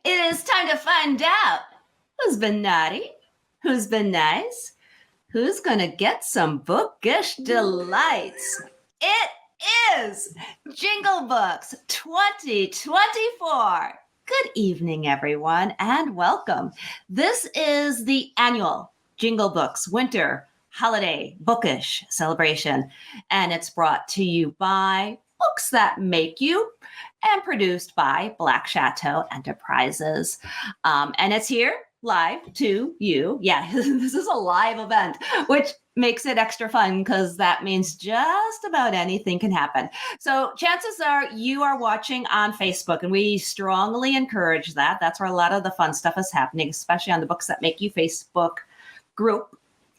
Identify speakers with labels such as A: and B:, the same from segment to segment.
A: It is time to find out who's been naughty, who's been nice, who's going to get some bookish delights. It is Jingle Books 2024. Good evening, everyone, and welcome. This is the annual Jingle Books Winter Holiday Bookish Celebration, and it's brought to you by Books That Make You and produced by Black Chateau Enterprises. And it's here live to you. Yeah, this is a live event, which makes it extra fun because that means just about anything can happen. So chances are you are watching on Facebook, and we strongly encourage that. That's where a lot of the fun stuff is happening, especially on the Books That Make You Facebook group.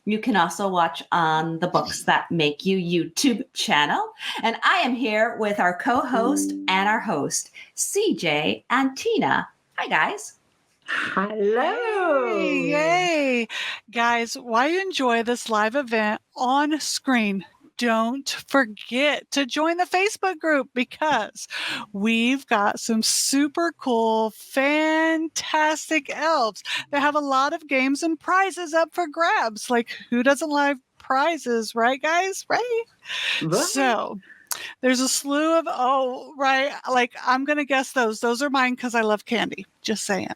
A: You can also watch on the Books That Make You YouTube channel. And I am here with our co-host and our host, CJ and Tina. Hi, guys.
B: Hello.
C: Hey, yay. Guys, while you enjoy this live event on screen, don't forget to join the Facebook group because we've got some super cool, fantastic elves that have a lot of games and prizes up for grabs. Like, who doesn't like prizes, right, guys? Right? So there's a slew of, I'm going to guess those. Those are mine because I love candy. Just saying.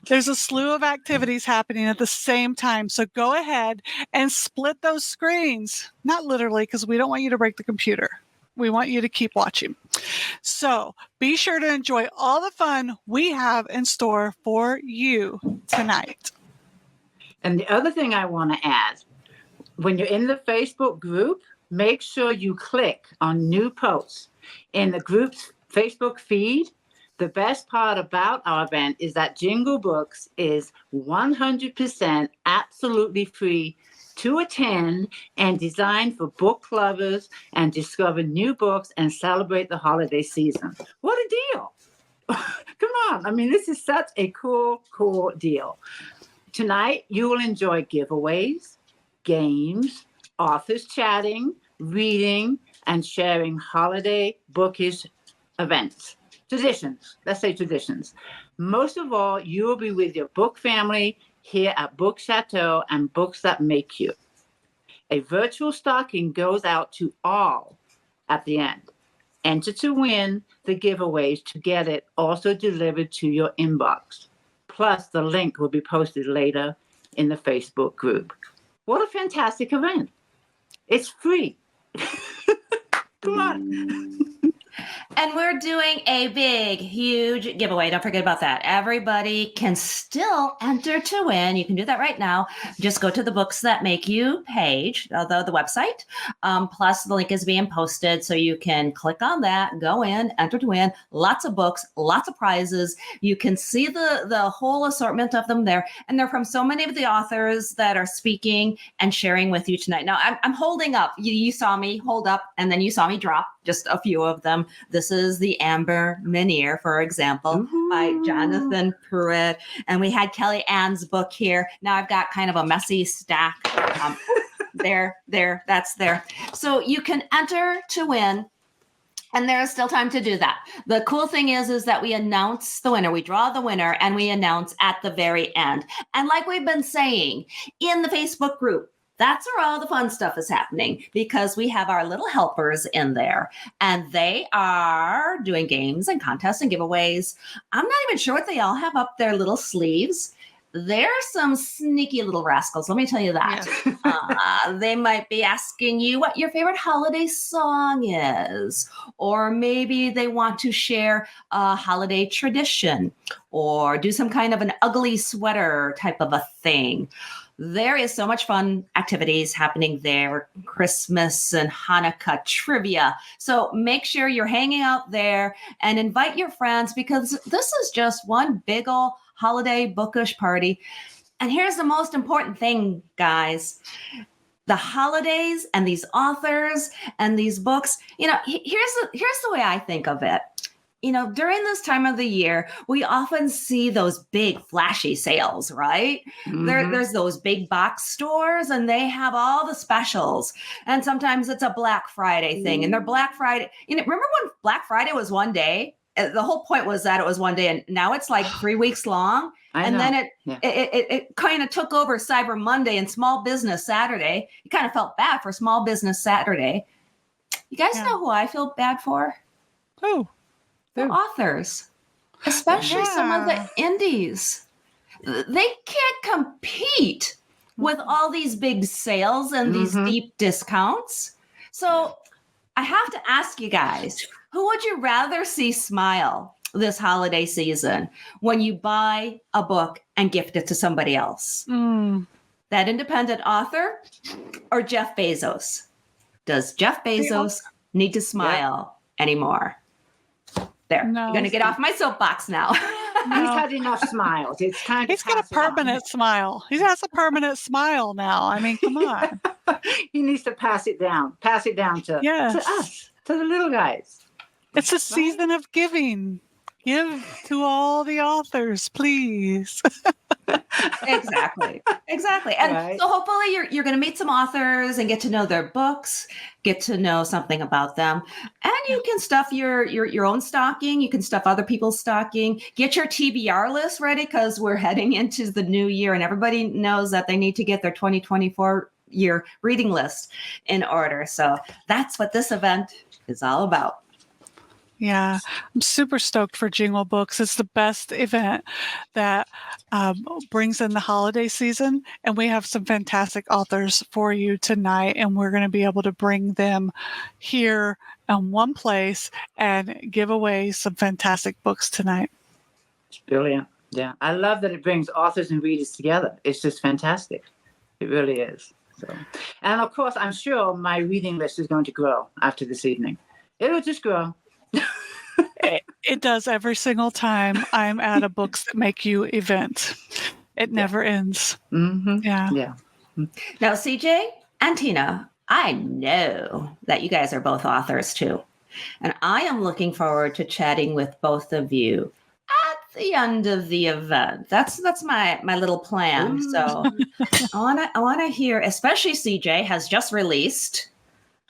C: There's a slew of activities happening at the same time. So go ahead and split those screens. Not literally, because we don't want you to break the computer. We want you to keep watching. So be sure to enjoy all the fun we have in store for you tonight.
B: And the other thing I want to add, when you're in the Facebook group, make sure you click on new posts. In the group's Facebook feed, the best part about our event is that Jingle Books is 100% absolutely free to attend and designed for book lovers and discover new books and celebrate the holiday season. What a deal. Come on. I mean, this is such a cool deal. Tonight, you will enjoy giveaways, games, authors chatting, reading, and sharing holiday bookish events. Traditions. Let's say traditions. Most of all, you will be with your book family here at Book Chateau and Books That Make You. A virtual stocking goes out to all at the end. Enter to win the giveaways to get it also delivered to your inbox. Plus, the link will be posted later in the Facebook group. What a fantastic event. It's free. Come on.
A: And we're doing a big, huge giveaway. Don't forget about that. Everybody can still enter to win. You can do that right now. Just go to the Books That Make You page, the website. Plus, the link is being posted, so you can click on that, go in, enter to win. Lots of books, lots of prizes. You can see the whole assortment of them there. And they're from so many of the authors that are speaking and sharing with you tonight. Now, I'm holding up. You saw me hold up, and then you saw me drop just a few of them. This is the Amber Minier, for example, by Jonathan Pruitt. And we had Kelly Ann's book here. Now I've got kind of a messy stack. That's there. So you can enter to win. And there is still time to do that. The cool thing is that we announce the winner. We draw the winner and we announce at the very end. And like we've been saying in the Facebook group, that's where all the fun stuff is happening because we have our little helpers in there and they are doing games and contests and giveaways. I'm not even sure what they all have up their little sleeves. They're some sneaky little rascals. Let me tell you that. Yeah. They might be asking you what your favorite holiday song is, or maybe they want to share a holiday tradition or do some kind of an ugly sweater type of a thing. There is so much fun activities happening there, Christmas and Hanukkah trivia. So make sure you're hanging out there and invite your friends because this is just one big ol' holiday bookish party. And here's the most important thing, guys. The holidays and these authors and these books, here's the way I think of it. During this time of the year, we often see those big flashy sales, right? Mm-hmm. There's those big box stores and they have all the specials. And sometimes it's a Black Friday thing and they're Black Friday. Remember when Black Friday was one day? the whole point was that it was one day, and now it's like 3 weeks long. And then it kind of took over Cyber Monday and Small Business Saturday. You kind of felt bad for Small Business Saturday. You guys know who I feel bad for?
C: Who?
A: The authors, especially some of the indies. They can't compete with all these big sales and these deep discounts. So I have to ask you guys, who would you rather see smile this holiday season when you buy a book and gift it to somebody else? That independent author or Jeff Bezos? Does Jeff Bezos need to smile anymore? There,
C: No.
A: you're going to get off my soapbox now.
B: He's had enough smiles. It's time to
C: He's got a permanent smile. He has a permanent smile now. I mean, come on.
B: He needs to pass it down. Pass it down to us, to the little guys.
C: It's a season of giving. Give to all the authors, please.
A: Exactly. And so hopefully you're going to meet some authors and get to know their books, get to know something about them. And you can stuff your own stocking. You can stuff other people's stocking. Get your TBR list ready because we're heading into the new year and everybody knows that they need to get their 2024 year reading list in order. So that's what this event is all about.
C: Yeah, I'm super stoked for Jingle Books. It's the best event that brings in the holiday season. And we have some fantastic authors for you tonight. And we're going to be able to bring them here in one place and give away some fantastic books tonight.
B: It's brilliant. Yeah, I love that it brings authors and readers together. It's just fantastic. It really is. So, and of course, I'm sure my reading list is going to grow after this evening. It'll just grow.
C: It does every single time I'm at a Books That Make You event. It never ends. Yeah.
A: Now, CJ and Tina, I know that you guys are both authors too. And I am looking forward to chatting with both of you at the end of the event. That's my little plan. Ooh. So I want to hear, especially CJ has just released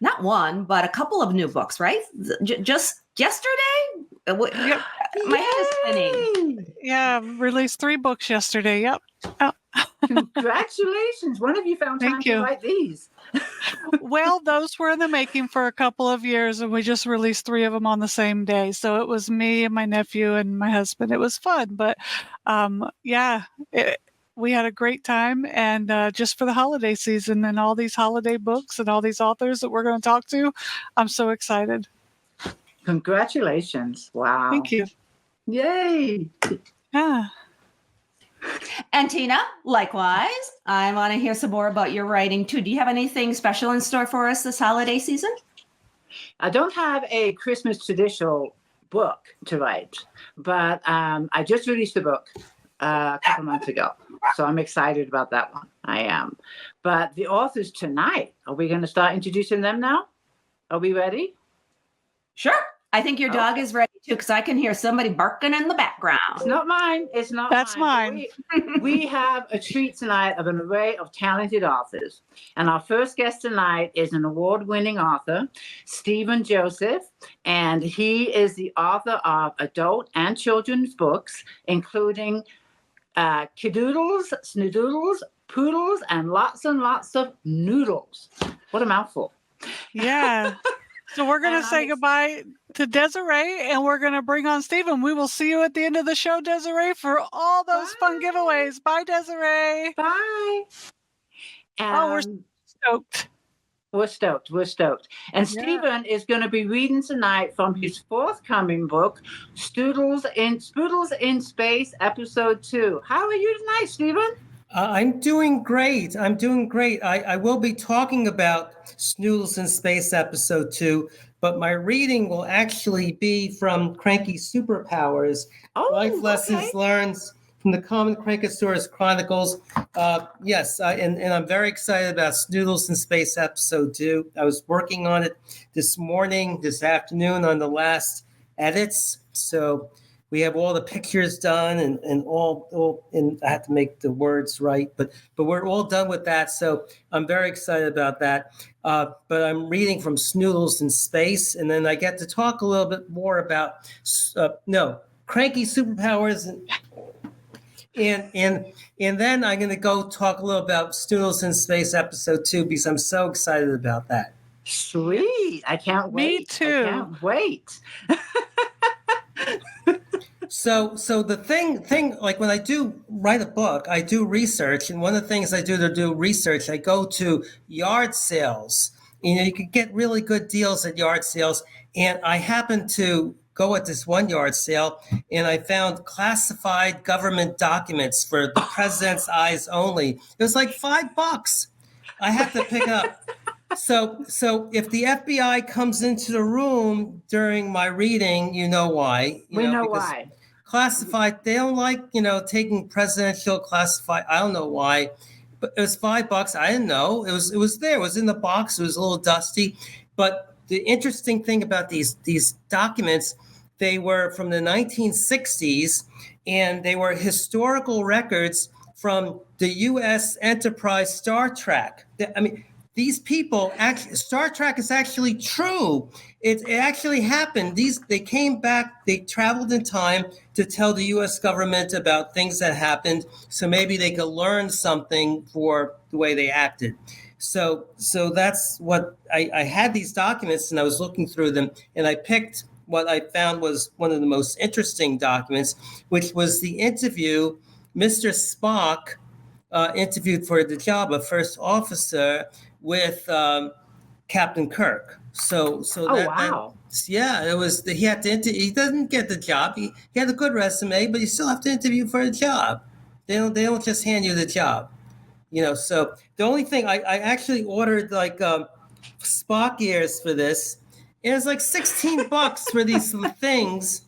A: not one, but a couple of new books, right? Just yesterday? My head is spinning.
C: Yeah, released 3 books yesterday. Yep. Oh.
B: Congratulations. When have you found time to write these?
C: Well, those were in the making for a couple of years, and we just released 3 of them on the same day. So it was me and my nephew and my husband. It was fun, but we had a great time, and just for the holiday season and all these holiday books and all these authors that we're going to talk to, I'm so excited.
B: Congratulations. Wow.
C: Thank you.
B: Yay.
C: Yeah.
A: And Tina, likewise, I want to hear some more about your writing too. Do you have anything special in store for us this holiday season?
B: I don't have a Christmas traditional book to write, but I just released a book a couple months ago. So I'm excited about that one. I am. But the authors tonight, are we going to start introducing them now? Are we ready?
A: Sure. I think your dog is ready too, because I can hear somebody barking in the background.
B: It's not mine. It's not
C: That's mine.
B: We have a treat tonight of an array of talented authors. And our first guest tonight is an award-winning author, Stephen Joseph. And he is the author of adult and children's books, including Kidoodles, Snoodles, Poodles, and lots of Noodles. What a mouthful.
C: Yeah. So we're going to say goodbye to Desiree, and we're going to bring on Stephen. We will see you at the end of the show, Desiree, for all those fun giveaways. Bye, Desiree.
B: Bye.
C: We're stoked.
B: We're stoked. And Stephen is going to be reading tonight from his forthcoming book, Spoodles in Space, Episode 2. How are you tonight, Stephen?
D: I'm doing great. I will be talking about Snoodles in Space Episode 2, but my reading will actually be from Cranky Superpowers, Life Lessons Learned from the Common Crankosaurus Chronicles. And I'm very excited about Snoodles in Space Episode 2. I was working on it this afternoon on the last edits. So we have all the pictures done and all and I have to make the words right, but we're all done with that. So I'm very excited about that. But I'm reading from Snoodles in Space, and then I get to talk a little bit more about cranky superpowers and then I'm going to go talk a little about Snoodles in Space episode 2 because I'm so excited about that.
B: Sweet. I can't wait.
C: Me too.
B: I can't wait.
D: So the thing, like when I do write a book, I do research, and one of the things I do to do research, I go to yard sales. You can get really good deals at yard sales, and I happen to go at this one yard sale, and I found classified government documents for the president's eyes only. It was like $5. I had to pick up. So if the FBI comes into the room during my reading, you know why.
B: We know why.
D: Classified, they don't like, taking presidential classified. I don't know why, but it was $5. I didn't know. It was there. It was in the box. It was a little dusty. But the interesting thing about these documents, they were from the 1960s, and they were historical records from the U.S. Enterprise Star Trek. I mean, these people Star Trek is actually true. It actually happened. They came back, they traveled in time to tell the US government about things that happened. So maybe they could learn something for the way they acted. So that's what I had these documents, and I was looking through them, and I picked what I found was one of the most interesting documents, which was the interview Mr. Spock interviewed for the job of first officer with Captain Kirk.
B: Wow.
D: It was. He had to. He doesn't get the job. He had a good resume, but you still have to interview for a job. They don't just hand you the job. So the only thing I actually ordered like Spock ears for this. It was like $16 for these things.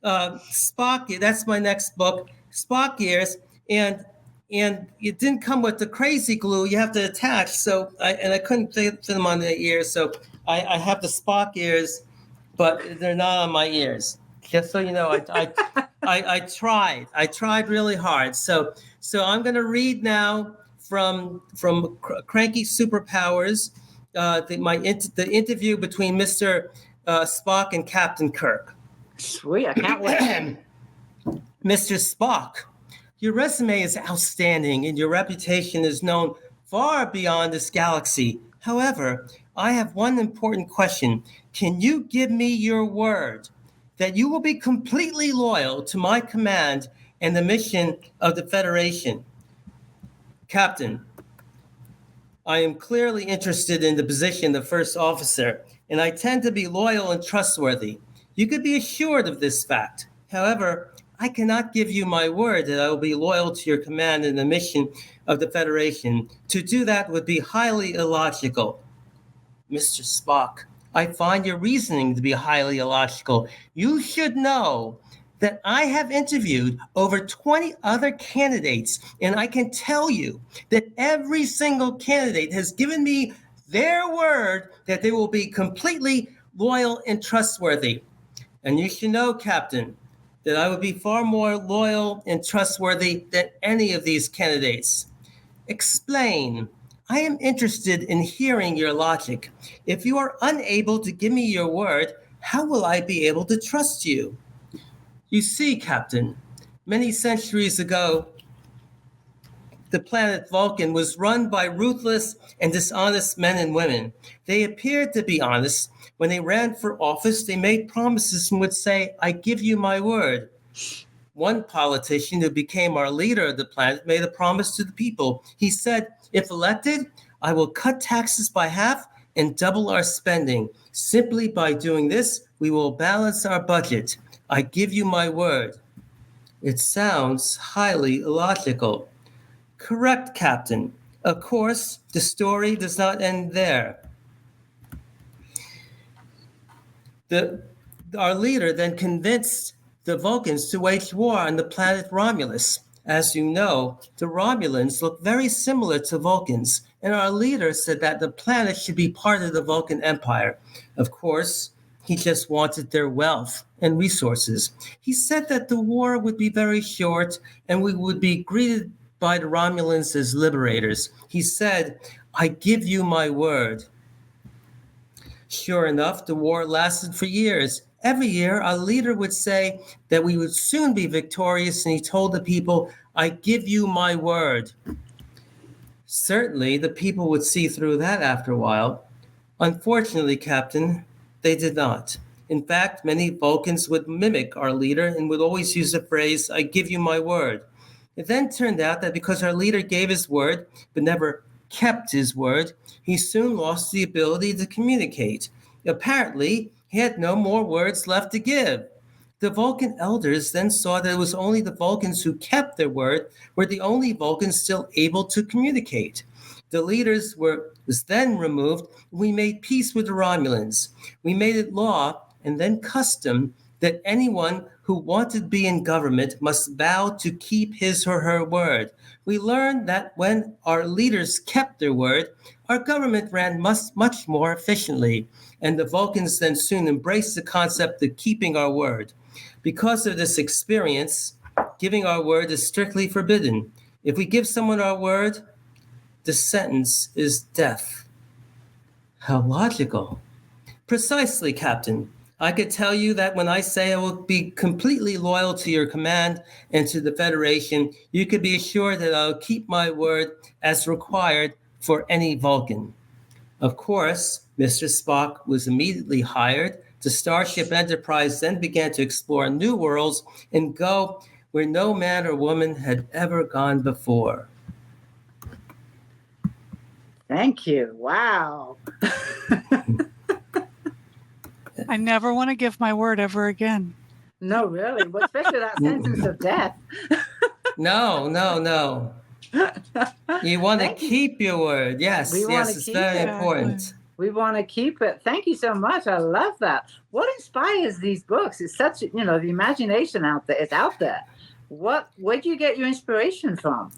D: Spock. That's my next book. Spock ears, and it didn't come with the crazy glue you have to attach. So I couldn't fit them on the ears. So I have the Spock ears, but they're not on my ears. Just so you know, I tried. I tried really hard. So I'm going to read now from Cranky Superpowers, the interview between Mr. Spock and Captain Kirk.
B: Sweet. I can't wait.
D: Mr. Spock, your resume is outstanding and your reputation is known far beyond this galaxy. However, I have one important question. Can you give me your word that you will be completely loyal to my command and the mission of the Federation? Captain, I am clearly interested in the position of first officer, and I tend to be loyal and trustworthy. You could be assured of this fact. However, I cannot give you my word that I will be loyal to your command and the mission of the Federation. To do that would be highly illogical. Mr. Spock, I find your reasoning to be highly illogical. You should know that I have interviewed over 20 other candidates, and I can tell you that every single candidate has given me their word that they will be completely loyal and trustworthy. And you should know, Captain, that I would be far more loyal and trustworthy than any of these candidates. Explain. I am interested in hearing your logic. If you are unable to give me your word, how will I be able to trust you? You see, Captain, many centuries ago, the planet Vulcan was run by ruthless and dishonest men and women. They appeared to be honest. When they ran for office, they made promises and would say, I give you my word. One politician who became our leader of the planet made a promise to the people. He said, if elected, I will cut taxes by half and double our spending. Simply by doing this, we will balance our budget. I give you my word. It sounds highly illogical. Correct, Captain. Of course, the story does not end there. Our leader then convinced the Vulcans to wage war on the planet Romulus. As you know, the Romulans look very similar to Vulcans, and our leader said that the planet should be part of the Vulcan Empire. Of course, He just wanted their wealth and resources. He said that the war would be very short and we would be greeted by the Romulans as liberators. He said, "I give you my word." Sure enough, the war lasted for years. Every year, our leader would say that we would soon be victorious, and he told the people, "I give you my word." Certainly, the people would see through that after a while. Unfortunately, Captain, they did not. In fact, many Vulcans would mimic our leader and would always use the phrase, "I give you my word." It then turned out that because our leader gave his word, but never kept his word, he soon lost the ability to communicate. Apparently, he had no more words left to give. The Vulcan elders then saw that it was only the Vulcans who kept their word were the only Vulcans still able to communicate. The leaders was then removed. We made peace with the Romulans. We made it law and then custom that anyone who wanted to be in government must vow to keep his or her word. We learned that when our leaders kept their word, our government ran much more efficiently, and the Vulcans then soon embraced the concept of keeping our word. Because of this experience, giving our word is strictly forbidden. If we give someone our word, the sentence is death. How logical. Precisely, Captain. I could tell you that when I say I will be completely loyal to your command and to the Federation, you could be assured that I'll keep my word as required for any Vulcan. Of course, Mr. Spock was immediately hired. The Starship Enterprise then began to explore new worlds and go where no man or woman had ever gone before.
B: Thank you. Wow.
C: I never want to give my word ever again.
B: No, really. Well, especially that sentence of death.
D: No. You want to
B: Thank you.
D: keep your word. Yes,
B: We wanna
D: it's
B: keep
D: very
B: it.
D: important.
B: We want to keep it. Thank you so much. I love that. What inspires these books? It's such, the imagination out there. It's out there. Where do you get your inspiration from?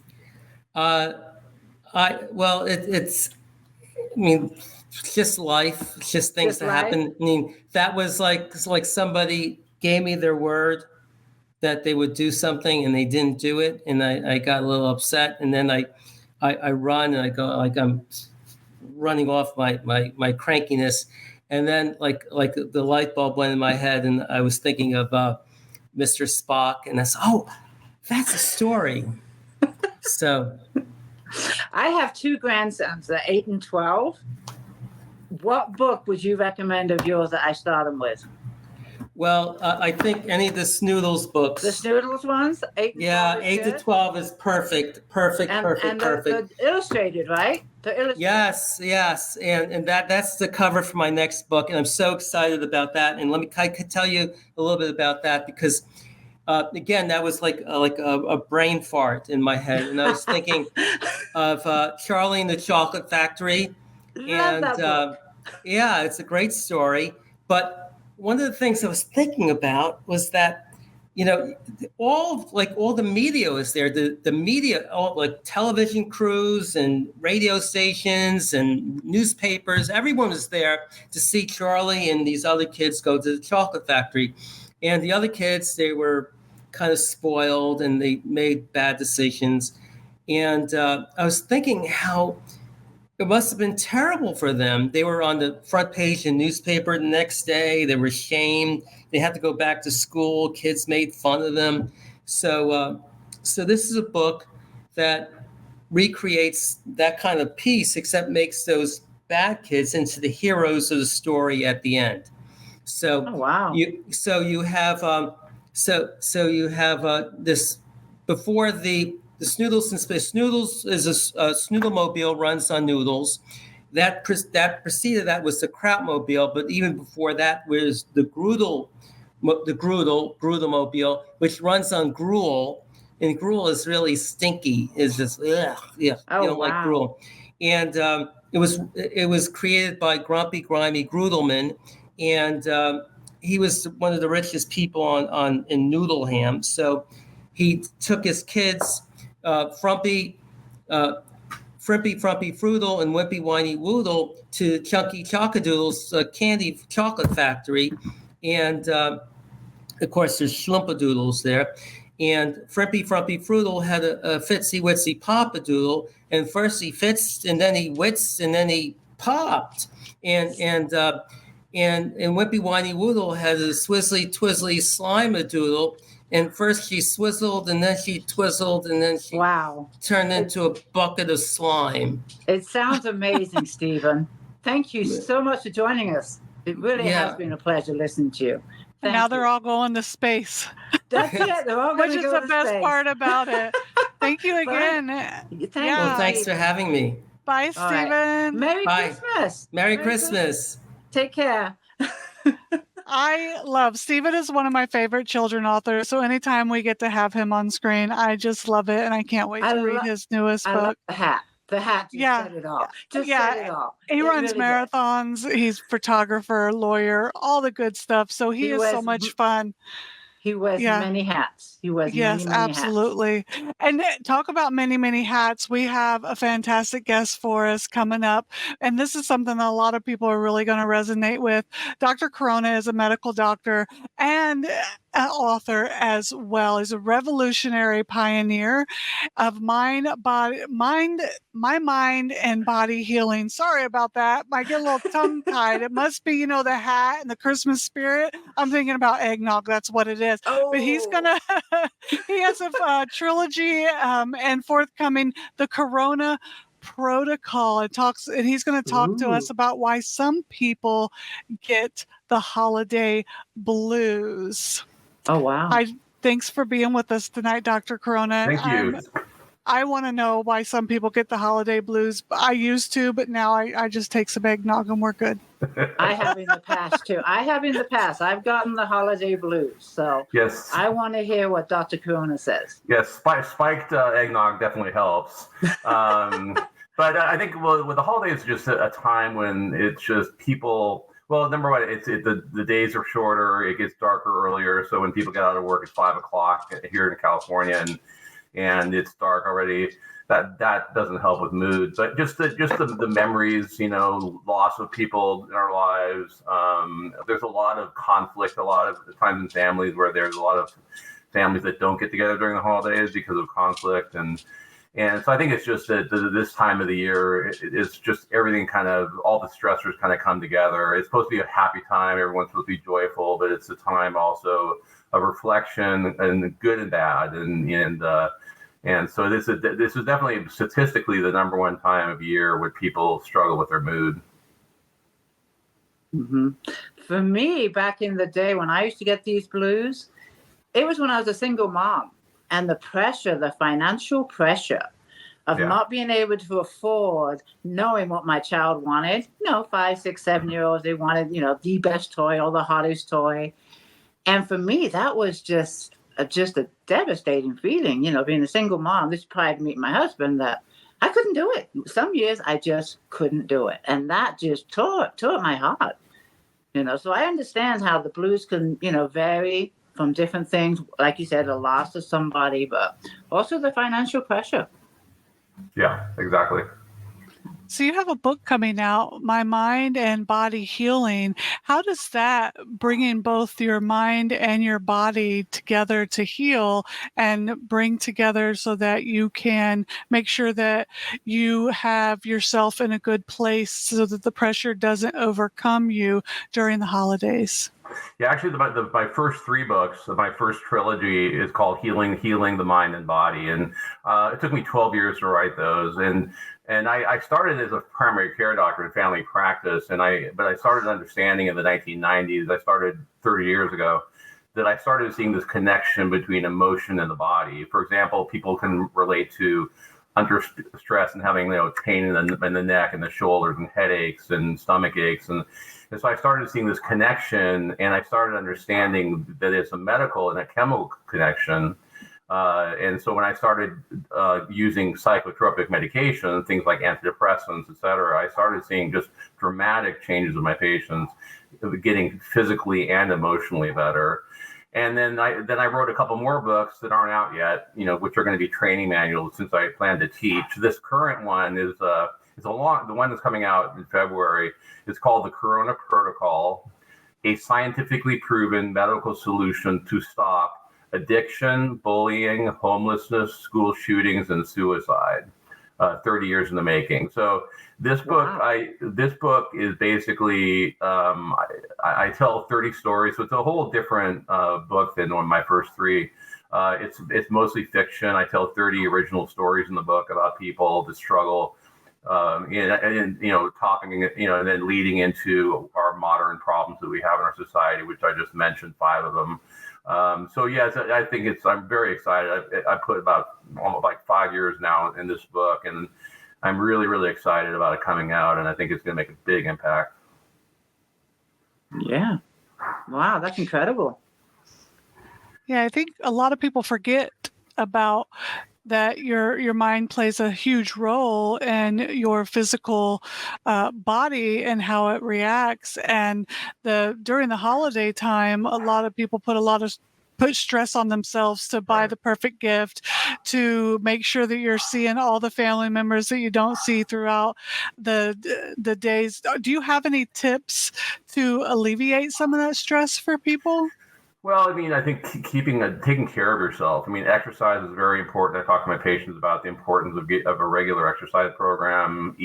D: It's just life, just things
B: Just
D: that
B: life?
D: happen. I mean, that was like somebody gave me their word that they would do something and they didn't do it, and I got a little upset, and then I run and I go like I'm running off my crankiness, and then like the light bulb went in my head, and I was thinking of Mr. Spock, and I said, "Oh, that's a story." So
B: I have two grandsons, they're 8 and 12. What book would you recommend of yours that I start them with?
D: well, I think any of the Snoodles books.
B: The Snoodles ones? 8 and 12 is
D: 8 to
B: good?
D: 12 is perfect.
B: And the illustrated, right? The illustrated.
D: Yes, and that's the cover for my next book, and I'm so excited about that. And I could tell you a little bit about that because, again, that was like a brain fart in my head, and I was thinking of Charlie and the Chocolate Factory,
B: Love that book.
D: Yeah, it's a great story. But one of the things I was thinking about was that, all the media was there. The media, all like television crews and radio stations and newspapers, everyone was there to see Charlie and these other kids go to the chocolate factory. And the other kids, they were kind of spoiled and they made bad decisions. And I was thinking how it must have been terrible for them. They were on the front page of the newspaper the next day. They were shamed. They had to go back to school. Kids made fun of them. So this is a book that recreates that kind of piece, except makes those bad kids into the heroes of the story at the end. So
B: Oh, wow.
D: you have this before the Snoodles in Space. Snoodles is a Snoodlemobile runs on Noodles. That preceded that was the Krautmobile, but even before that was the Grudelmobile, which runs on gruel, and gruel is really stinky. It's just ugh, yeah,
B: Oh,
D: you don't like
B: wow.
D: gruel. And it was created by Grumpy Grimy Grudelman, and he was one of the richest people in Noodleham. So he took his kids, Frumpy Frimpy Frumpy Fruitle and Wimpy Whiny Woodle to Chunky Chockadoodle's candy chocolate factory. And of course, there's Schlumpadoodles there. And Frimpy Frumpy Fruitle had a Fitsy Witsy Pompadoodle. And first he fits, and then he wits, and then he popped. And Wimpy Whiny Woodle had a Swizzly Twizzly Slimadoodle. And first she swizzled, and then she twizzled, and then she turned into a bucket of slime.
B: It sounds amazing, Stephen. Thank you so much for joining us. It really has been a pleasure listeing to you.
C: And now they're all going to space.
B: That's it. They're all going to go to space.
C: Which is the best part about it. Thank you again.
D: Well, thanks for having me.
C: Bye, Stephen.
B: Merry Christmas.
D: Merry Christmas.
B: Take care.
C: I love Stephen is one of my favorite children authors. So anytime we get to have him on screen, I just love it. And I can't wait to read his newest book.
B: Love the hat. The hat just said it all. Just said it all.
C: He runs marathons. He's photographer, lawyer, all the good stuff. So he is so much fun.
B: He wears many hats. He wears many hats.
C: Absolutely. And talk about many, many hats. We have a fantastic guest for us coming up. And this is something that a lot of people are really going to resonate with. Dr. Corona is a medical doctor and an author as well. He's a revolutionary pioneer of my mind and body healing. Sorry about that. I get a little tongue tied. It must be, the hat and the Christmas spirit. I'm thinking about eggnog. That's what it is.
B: Oh.
C: But he's gonna. He has a trilogy and forthcoming, the Corona Protocol. And he's going to talk to us about why some people get the holiday blues.
B: Oh, wow.
C: Thanks for being with us tonight, Dr. Corona.
E: Thank you.
C: I want to know why some people get the holiday blues. I used to, but now I just take some eggnog and we're good.
B: I have in the past, too. I've gotten the holiday blues. So
E: yes,
B: I want to hear what Dr. Corona says.
E: Yes, spiked eggnog definitely helps. But I think with the holidays, it's just a time when it's just people. Well, number one, the days are shorter. It gets darker earlier. So when people get out of work, it's 5 o'clock here in California, and it's dark already. That doesn't help with mood. But just the memories, loss of people in our lives. There's a lot of conflict, a lot of times in families where there's a lot of families that don't get together during the holidays because of conflict. And so I think it's just that this time of the year, it's just everything all the stressors kind of come together. It's supposed to be a happy time. Everyone's supposed to be joyful, but it's a time also of reflection and good and bad. And so this is definitely statistically the number one time of year where people struggle with their mood.
B: Mm-hmm. For me, back in the day when I used to get these blues, it was when I was a single mom. And the pressure, the financial pressure of not being able to afford knowing what my child wanted. 5, 6, 7-year-olds, they wanted, the best toy or the hottest toy. And for me, that was just a devastating feeling, being a single mom. This prior to meeting my husband, that I couldn't do it. Some years I just couldn't do it. And that just tore my heart, So I understand how the blues can, vary from different things, like you said, a loss of somebody, but also the financial pressure.
E: Yeah, exactly.
C: So you have a book coming out, My Mind and Body Healing. How does that bring in both your mind and your body together to heal and bring together so that you can make sure that you have yourself in a good place so that the pressure doesn't overcome you during the holidays?
E: Yeah, actually, my first 3 books, my first trilogy is called Healing the Mind and Body. And it took me 12 years to write those. And I started as a primary care doctor in family practice. But I started understanding in the 1990s, I started 30 years ago, that I started seeing this connection between emotion and the body. For example, people can relate to under stress and having pain in the neck and the shoulders and headaches and stomach aches. And so I started seeing this connection, and I started understanding that it's a medical and a chemical connection. And so when I started using psychotropic medication, things like antidepressants, et cetera, I started seeing just dramatic changes in my patients, getting physically and emotionally better. And then I wrote a couple more books that aren't out yet, which are going to be training manuals since I plan to teach. This current one is the one that's coming out in February. It's called The Corona Protocol, a scientifically proven medical solution to stop addiction, bullying, homelessness, school shootings, and suicide. 30 years in the making. So this book, this book is basically, I tell 30 stories. So it's a whole different book than my first 3. It's mostly fiction. I tell 30 original stories in the book about people that struggle, and topping it, and then leading into our modern problems that we have in our society, which I just mentioned 5 of them. So yes, I think I'm very excited. I put about almost like 5 years now in this book, and I'm really, really excited about it coming out, and I think it's going to make a big impact.
B: Yeah. Wow, that's incredible.
C: Yeah, I think a lot of people forget about that your mind plays a huge role in your physical body and how it reacts. And during the holiday time, a lot of people put stress on themselves to buy the perfect gift, to make sure that you're seeing all the family members that you don't see throughout the days. Do you have any tips to alleviate some of that stress for people?
E: Well, I mean, I think taking care of yourself. I mean, exercise is very important. I talk to my patients about the importance of a regular exercise program,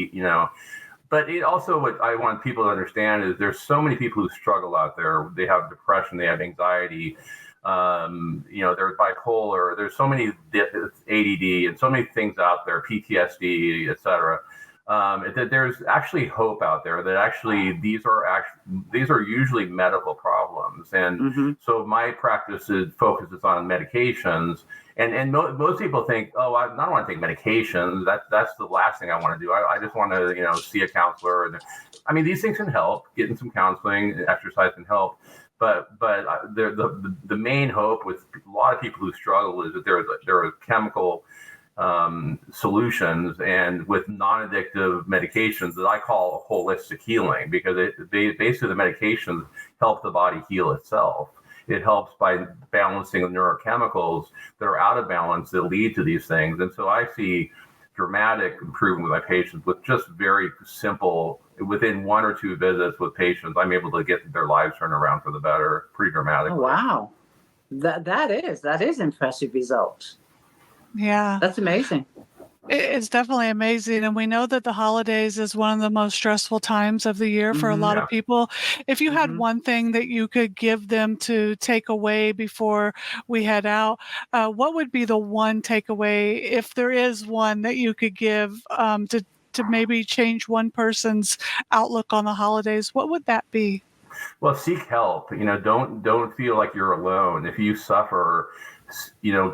E: But it also, what I want people to understand is there's so many people who struggle out there. They have depression, they have anxiety, they're bipolar. There's so many ADD and so many things out there, PTSD, et cetera. That there's actually hope out there, that actually these are usually medical problems. And so my practice focuses on medications. And most people think, oh, I don't want to take medications. That's the last thing I want to do. I just want to, see a counselor. And I mean, these things can help. Getting some counseling, exercise can help. But the main hope with a lot of people who struggle is that there are chemical solutions, and with non-addictive medications that I call holistic healing, because basically the medications help the body heal itself. It helps by balancing the neurochemicals that are out of balance that lead to these things. And so I see dramatic improvement with my patients with just very simple, within 1 or 2 visits with patients, I'm able to get their lives turned around for the better pretty dramatically.
B: Oh, wow. That is impressive results.
C: Yeah.
B: That's amazing.
C: It's definitely amazing. And we know that the holidays is one of the most stressful times of the year for a lot of people. If you had one thing that you could give them to take away before we head out, what would be the one takeaway, if there is one, that you could give to maybe change one person's outlook on the holidays? What would that be?
E: Well, seek help. Don't feel like you're alone. If you suffer,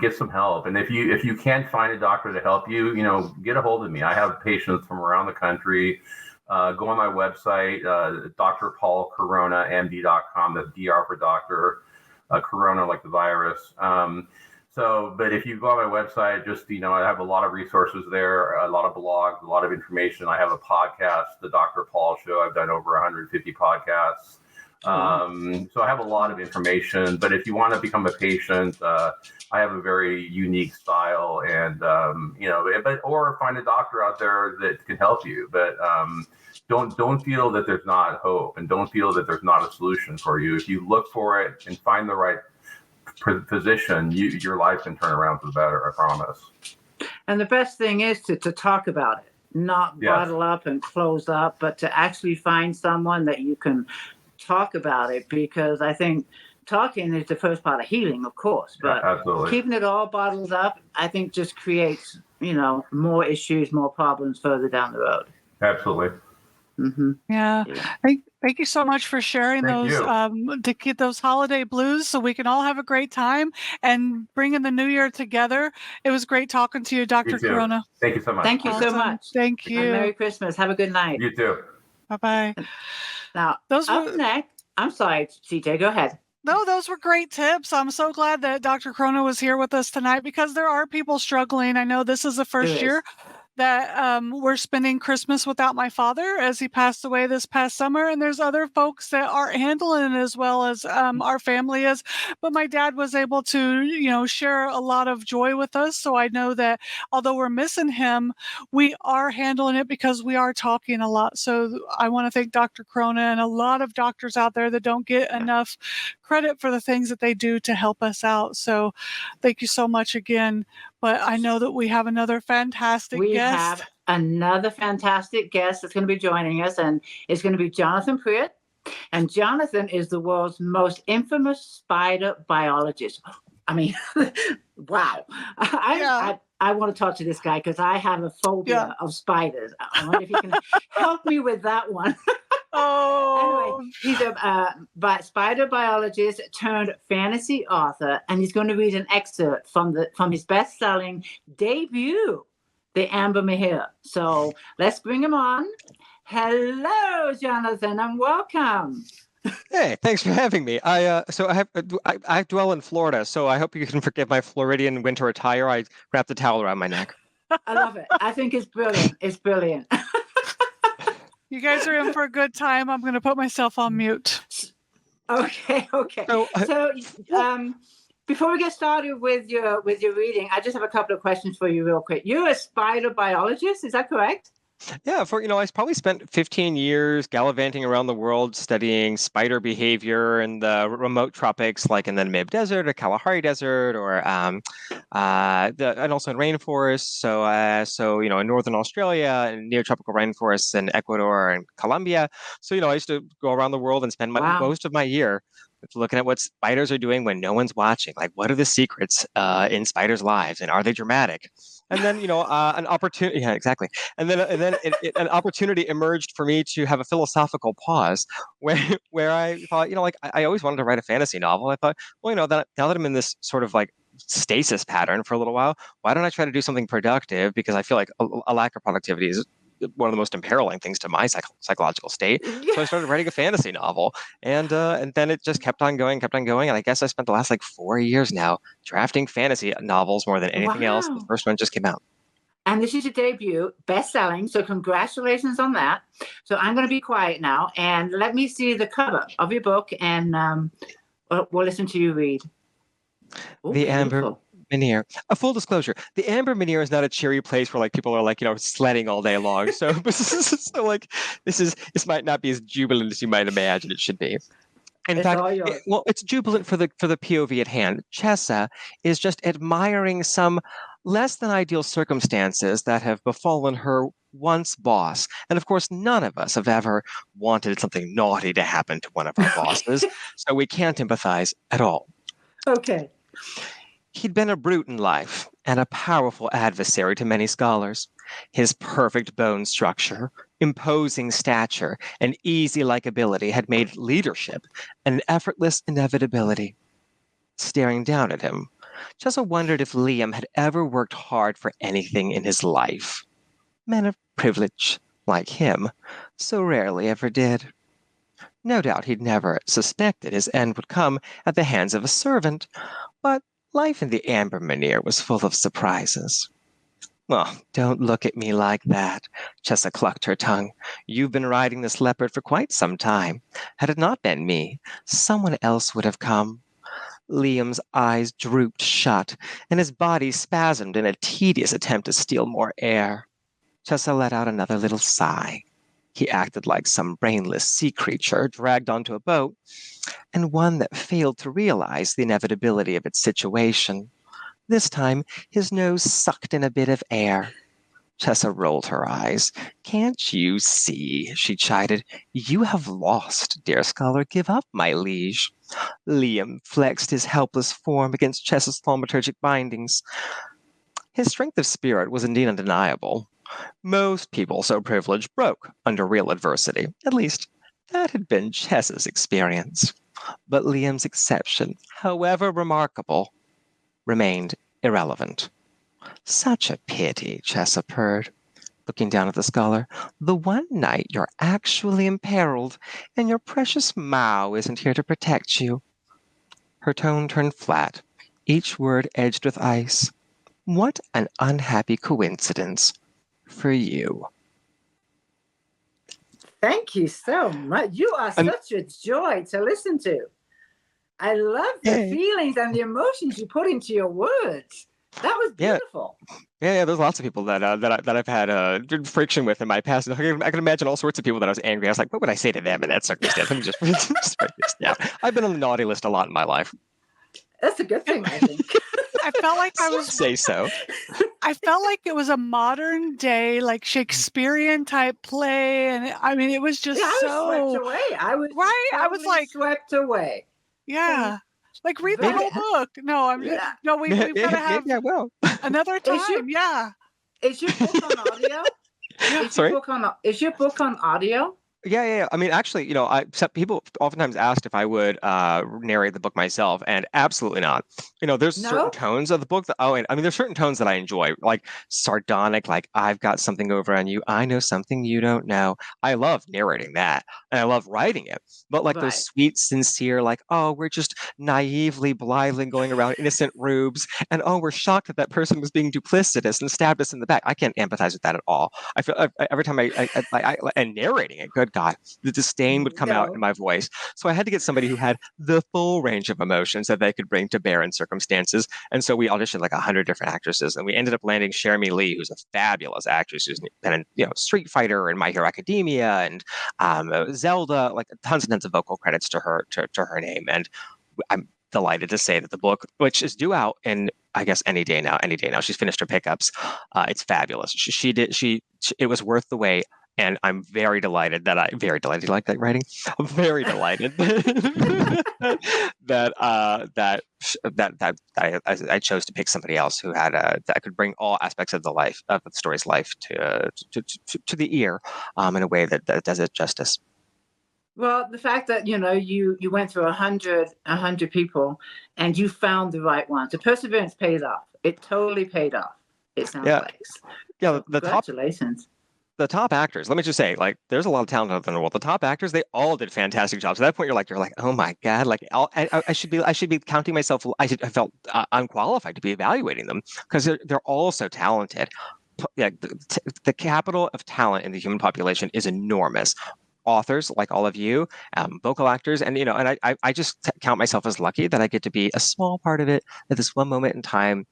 E: get some help. And if you can't find a doctor to help you, get a hold of me. I have patients from around the country. Go on my website, drpaulcoronamd.com. That's DR for doctor, corona like the virus. But if you go on my website, just, I have a lot of resources there, a lot of blogs, a lot of information. I have a podcast, the Dr. Paul Show. I've done over 150 podcasts. So I have a lot of information, but if you want to become a patient, I have a very unique style, and, or find a doctor out there that can help you. But don't feel that there's not hope, and don't feel that there's not a solution for you. If you look for it and find the right physician, your life can turn around for the better, I promise. And
B: the best thing is to talk about it, not bottle up and close up, but to actually find someone that you can talk about it, because I think talking is the first part of healing, of course, but keeping it all bottled up, I think, just creates, more issues, more problems further down the road.
E: Absolutely.
C: Yeah. Thank you so much for sharing to get those holiday blues so we can all have a great time and bringing the new year together. It was great talking to you, Dr. Corona.
E: Thank you so much.
B: Thank you so much.
C: Thank you.
B: And Merry Christmas. Have a good night.
E: You too.
C: Bye-bye.
B: Now, up next, I'm sorry, CJ, go ahead.
C: No, those were great tips. I'm so glad that Dr. Corona was here with us tonight, because there are people struggling. I know this is the first year that we're spending Christmas without my father as he passed away this past summer. And there's other folks that aren't handling it as well as our family is. But my dad was able to, share a lot of joy with us. So I know that although we're missing him, we are handling it because we are talking a lot. So I want to thank Dr. Corona and a lot of doctors out there that don't get enough credit for the things that they do to help us out. So thank you so much again. But I know that we have another fantastic
B: We
C: guest.
B: have another fantastic guest that's going to be joining us, and it's going to be Jonathan Pruitt. And Jonathan is the world's most infamous spider biologist. I mean, wow. I want to talk to this guy because I have a phobia of spiders. I wonder if he can help me with that one.
C: Oh,
B: anyway, he's a spider biologist turned fantasy author, and he's going to read an excerpt from his best-selling debut, The Amber Menhir. So let's bring him on. Hello, Jonathan, and welcome.
F: Hey, thanks for having me. I dwell in Florida, so I hope you can forgive my Floridian winter attire. I wrapped the towel around my neck.
B: I love it. I think it's brilliant. It's brilliant.
C: you guys are in for a good time. I'm going to put myself on mute.
B: Okay. So, before we get started with your reading, I just have a couple of questions for you real quick. You're a spider biologist, is that correct?
F: Yeah, I probably spent 15 years gallivanting around the world studying spider behavior in the remote tropics, like in the Namib Desert or Kalahari Desert, or and also in rainforests. So in northern Australia and neotropical rainforests in Ecuador and Colombia. So I used to go around the world and spend most of my year looking at what spiders are doing when no one's watching. Like, what are the secrets in spiders' lives, and are they dramatic? And then, an opportunity. Yeah, exactly. And then an opportunity emerged for me to have a philosophical pause, where I thought, I always wanted to write a fantasy novel. I thought, well, that now that I'm in this sort of like stasis pattern for a little while, why don't I try to do something productive? Because I feel like a lack of productivity is one of the most imperiling things to my psychological state. So I started writing a fantasy novel, and then it just kept on going. And I guess I spent the last 4 years now drafting fantasy novels more than anything else. The first one just came out.
B: And this is your debut, best-selling, so congratulations on that. So I'm going to be quiet now, and let me see the cover of your book, and we'll listen to you read. Ooh,
F: The
B: beautiful.
F: Amber Menhir. A full disclosure: the Amber Menhir is not a cheery place where people are sledding all day long. So, this might not be as jubilant as you might imagine it should be. In fact, it's jubilant for the POV at hand. Chessa is just admiring some less than ideal circumstances that have befallen her once boss. And of course, none of us have ever wanted something naughty to happen to one of our bosses, so we can't empathize at all.
B: Okay.
F: He'd been a brute in life and a powerful adversary to many scholars. His perfect bone structure, imposing stature, and easy likability had made leadership an effortless inevitability. Staring down at him, Chessa wondered if Liam had ever worked hard for anything in his life. Men of privilege, like him, so rarely ever did. No doubt he'd never suspected his end would come at the hands of a servant, but life in the Amber Menhir was full of surprises. Oh, don't look at me like that, Chessa clucked her tongue. You've been riding this leopard for quite some time. Had it not been me, someone else would have come. Liam's eyes drooped shut, and his body spasmed in a tedious attempt to steal more air. Chessa let out another little sigh. He acted like some brainless sea creature dragged onto a boat, and one that failed to realize the inevitability of its situation. This time, his nose sucked in a bit of air. Chessa rolled her eyes. Can't you see, she chided. You have lost, dear scholar. Give up, my liege. Liam flexed his helpless form against Chessa's thaumaturgic bindings. His strength of spirit was indeed undeniable. Most people so privileged broke under real adversity. At least, that had been Chessa's experience. But Liam's exception, however remarkable, remained irrelevant. Such a pity, Chessa purred, looking down at the scholar. The one night you're actually imperiled, and your precious Mao isn't here to protect you. Her tone turned flat, each word edged with ice. What an unhappy coincidence. for you.
B: Thank you so much. You are such a joy to listen to. I love the feelings and the emotions you put into your words. That was beautiful.
F: Yeah, there's lots of people that I've had friction with in my past. I can imagine all sorts of people that I was angry. I was like, what would I say to them in that circumstance? Let me just write this down. I've been on the naughty list a lot in my life.
B: That's a good thing, I think.
C: I felt like I was
F: say so.
C: I felt like it was a modern day, like Shakespearean type play, and I mean, it was just
B: I was swept away. I was
C: right. I was like
B: swept away.
C: Yeah. Like read the whole book. No, we've got to have
F: maybe I will.
C: another time.
B: Is your book on audio? Is your book on audio?
F: Yeah. I mean, actually, people oftentimes asked if I would narrate the book myself, and absolutely not. There's certain tones of the book there's certain tones that I enjoy, like sardonic, like I've got something over on you, I know something you don't know. I love narrating that, and I love writing it. But like those sweet, sincere, like, oh, we're just naively, blithely going around innocent rubes, and oh, we're shocked that person was being duplicitous and stabbed us in the back. I can't empathize with that at all. I feel every time I and narrating it, good God, the disdain would come out in my voice. So I had to get somebody who had the full range of emotions that they could bring to bear in circumstances. And so we auditioned like 100 different actresses, and we ended up landing Jeremy Lee, who's a fabulous actress who's been in Street Fighter and My Hero Academia and Zelda, like tons and tons of vocal credits to her name. And I'm delighted to say that the book, which is due out in I guess any day now, she's finished her pickups. It's fabulous. It was worth the wait. And I'm very delighted. You like that writing? I'm very delighted that I chose to pick somebody else who had that could bring all aspects of the story's life to the ear in a way that does it justice.
B: Well, the fact that you went through 100 people and you found the right one, the perseverance paid off. It totally paid off. It sounds like.
F: Yeah,
B: congratulations.
F: The top actors, let me just say, like, there's a lot of talent out there in the world. The top actors, they all did fantastic jobs. At that point, you're like, oh my God, like, I should be counting myself. I felt unqualified to be evaluating them because they're all so talented. Yeah, the capital of talent in the human population is enormous. Authors like all of you, vocal actors, and I just count myself as lucky that I get to be a small part of it at this one moment in time.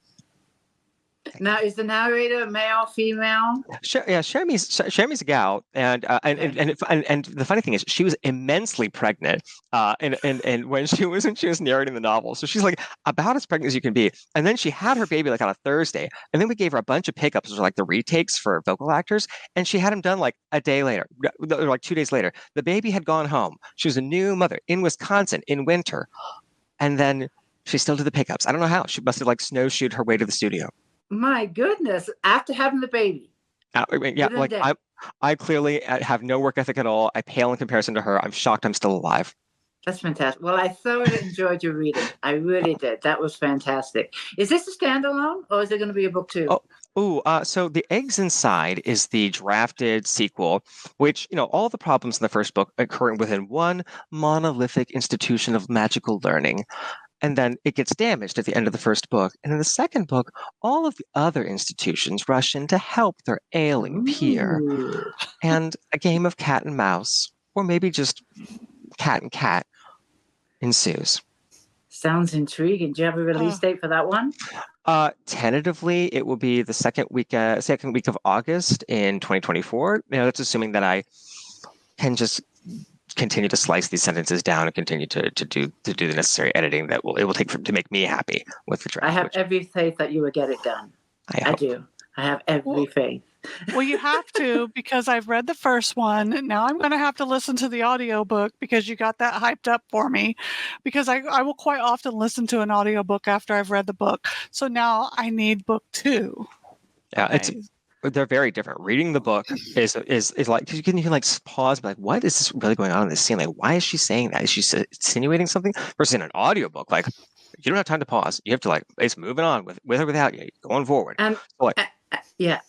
B: Now, is the narrator male, female?
F: Shermy's a gal, and the funny thing is, she was immensely pregnant, and when she was narrating the novel, so she's like about as pregnant as you can be. And then she had her baby like on a Thursday, and then we gave her a bunch of pickups, which were like the retakes for vocal actors, and she had them done like a day later, or like 2 days later. The baby had gone home. She was a new mother in Wisconsin in winter, and then she still did the pickups. I don't know how. She must have like snowshoed her way to the studio.
B: My goodness, after having the baby.
F: I clearly have no work ethic at all. I pale in comparison to her. I'm shocked I'm still alive.
B: That's fantastic. Well, I thoroughly enjoyed your reading. I really did. That was fantastic. Is this a standalone or is it going to be a book too?
F: So The Eggs Inside is the drafted sequel, which, all the problems in the first book occurring within one monolithic institution of magical learning. And then it gets damaged at the end of the first book. And in the second book, all of the other institutions rush in to help their ailing peer. And a game of cat and mouse, or maybe just cat and cat, ensues.
B: Sounds intriguing. Do you have a release date for that one?
F: Tentatively, it will be the second week of August in 2024. That's assuming that I can just continue to slice these sentences down and continue to do the necessary editing that it will take to make me happy with the draft.
B: I have every faith that you will get it done. I do. I have every faith.
C: Well, you have to, because I've read the first one. Now I'm going to have to listen to the audiobook because you got that hyped up for me, because I will quite often listen to an audiobook after I've read the book. So now I need book 2.
F: Yeah, okay. They're very different. Reading the book is like, you can like pause, like, what is this really going on in this scene? Like, why is she saying that? Is she insinuating something? Versus in an audiobook, like, you don't have time to pause. You have to it's moving on with or without you, going forward.
B: And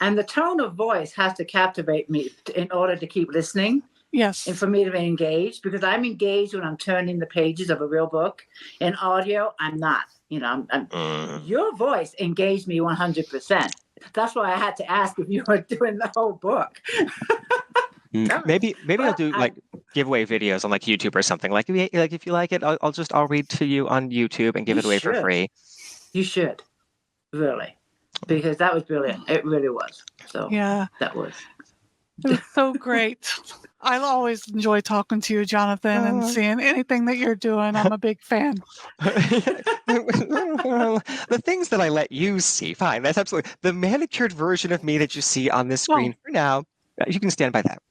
B: and the tone of voice has to captivate me in order to keep listening.
C: Yes.
B: And for me to be engaged, because I'm engaged when I'm turning the pages of a real book. In audio, I'm not. Your voice engaged me 100%. That's why I had to ask if you were doing the whole book.
F: Maybe I'll do like giveaway videos on like YouTube or something. Like if you like it, I'll read to you on YouTube and give it away for free.
B: You should, really, because that was brilliant. It really was. So
C: Yeah,
B: that was.
C: it was so great. I always enjoy talking to you, Jonathan, and seeing anything that you're doing. I'm a big fan.
F: The things that I let you see, fine. That's absolutely the manicured version of me that you see on this screen for now. You can stand by that.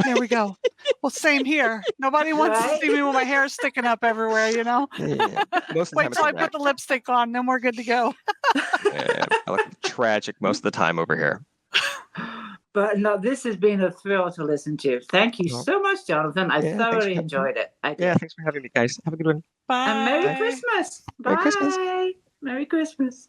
C: There we go. Well, same here. Nobody wants to see me with my hair sticking up everywhere, you know?
F: Yeah. Most of the
C: Wait
F: time
C: till I put the lipstick on, then we're good to go.
F: I look tragic most of the time over here.
B: But no, this has been a thrill to listen to. Thank you so much, Jonathan. I thoroughly enjoyed it.
F: Yeah, thanks for having me, guys. Have a good one.
C: Bye.
B: And Merry Christmas. Bye.
F: Merry Christmas.
B: Merry Christmas.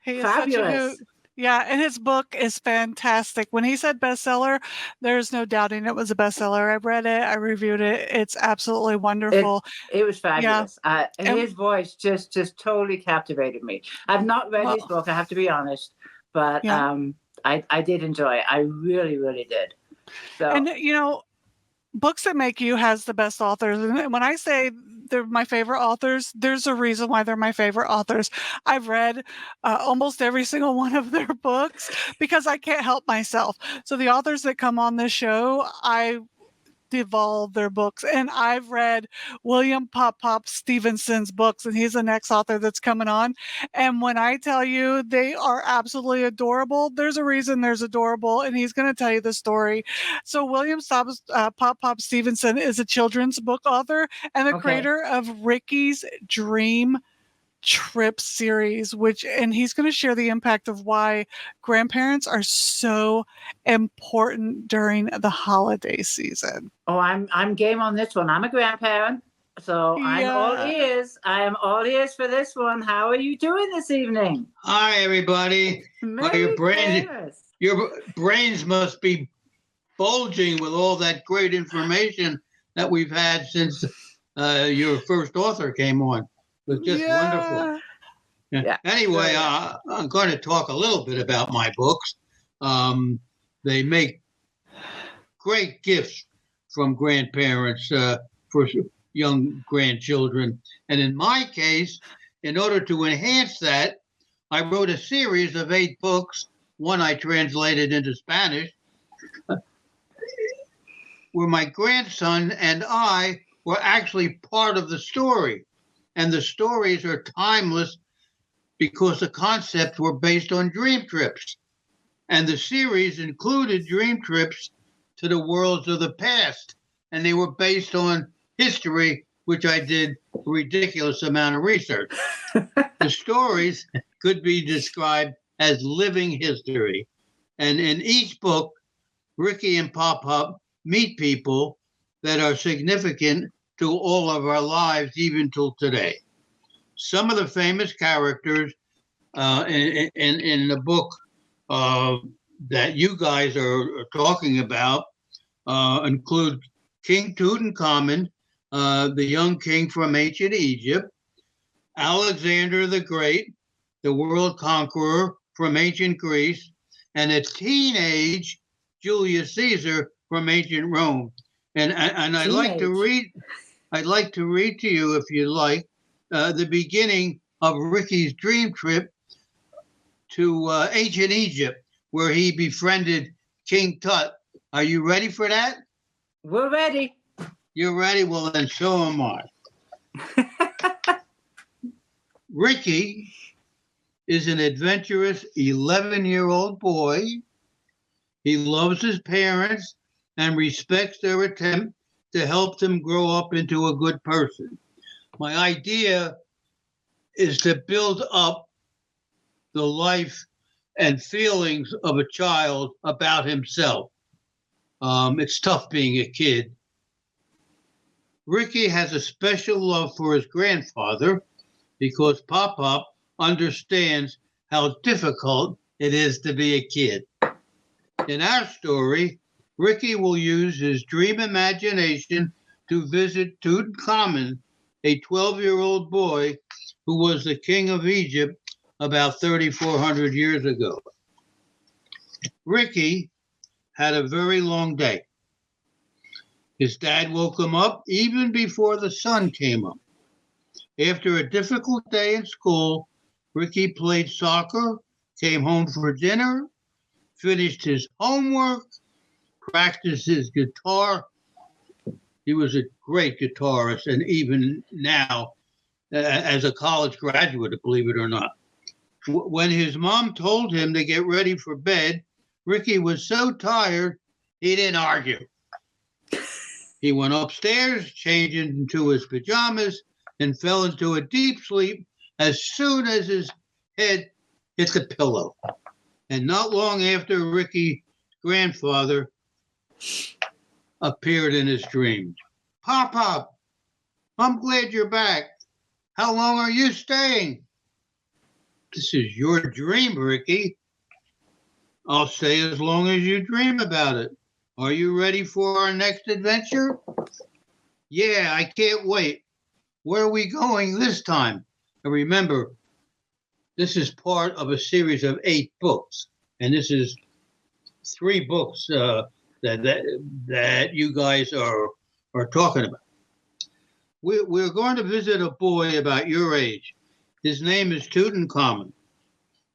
C: He is such a hoot. Yeah, and his book is fantastic. When he said bestseller, there's no doubting it was a bestseller. I read it, I reviewed it. It's absolutely wonderful.
B: It was fabulous. Yeah. And his voice just totally captivated me. I've not read his book, I have to be honest, but I did enjoy it. I really, really did. So,
C: and you know, Books That Make You has the best authors. And when I say they're my favorite authors, there's a reason why they're my favorite authors. I've read almost every single one of their books because I can't help myself. So the authors that come on this show, I devolve their books. And I've read William Pop Stevenson's books, and he's the next author that's coming on. And when I tell you they are absolutely adorable, there's a reason there's adorable, and he's going to tell you the story. So William Pop Stevenson is a children's book author and the creator of Ricky's Dream Trip series, and he's going to share the impact of why grandparents are so important during the holiday season.
B: Oh, I'm game on this one. I'm a grandparent, so I'm all ears. I am all ears for this one. How are you doing this evening?
G: Hi, everybody. Your brains must be bulging with all that great information that we've had since your first author came on. It was just wonderful. Yeah. Anyway, I'm going to talk a little bit about my books. They make great gifts from grandparents for young grandchildren. And in my case, in order to enhance that, I wrote a series of 8 books. One I translated into Spanish, where my grandson and I were actually part of the story. And the stories are timeless because the concepts were based on dream trips. And the series included dream trips to the worlds of the past. And they were based on history, which I did a ridiculous amount of research. The stories could be described as living history. And in each book, Ricky and Pop meet people that are significant to all of our lives, even till today. Some of the famous characters in the book that you guys are talking about include King Tutankhamun, the young king from ancient Egypt, Alexander the Great, the world conqueror from ancient Greece, and a teenage Julius Caesar from ancient Rome. And I'd like to read to you, if you like, the beginning of Ricky's dream trip to ancient Egypt, where he befriended King Tut. Are you ready for that?
B: We're ready.
G: You're ready? Well, then so am I. Ricky is an adventurous 11-year-old boy. He loves his parents and respects their attempt to help them grow up into a good person. My idea is to build up the life and feelings of a child about himself. It's tough being a kid. Ricky has a special love for his grandfather because Pop understands how difficult it is to be a kid. In our story, Ricky will use his dream imagination to visit Tutankhamun, a 12-year-old boy who was the king of Egypt about 3,400 years ago. Ricky had a very long day. His dad woke him up even before the sun came up. After a difficult day in school, Ricky played soccer, came home for dinner, finished his homework, practiced his guitar. He was a great guitarist, and even now, as a college graduate, believe it or not. When his mom told him to get ready for bed, Ricky was so tired, he didn't argue. He went upstairs, changed into his pajamas, and fell into a deep sleep as soon as his head hit the pillow. And not long after, Ricky's grandfather appeared in his dream. Pop, I'm glad you're back. How long are you staying? This is your dream, Ricky. I'll stay as long as you dream about it. Are you ready for our next adventure? Yeah, I can't wait. Where are we going this time? And remember, this is part of a series of 8 books. And this is 3 books that you guys are talking about. We're going to visit a boy about your age. His name is Tutankhamun.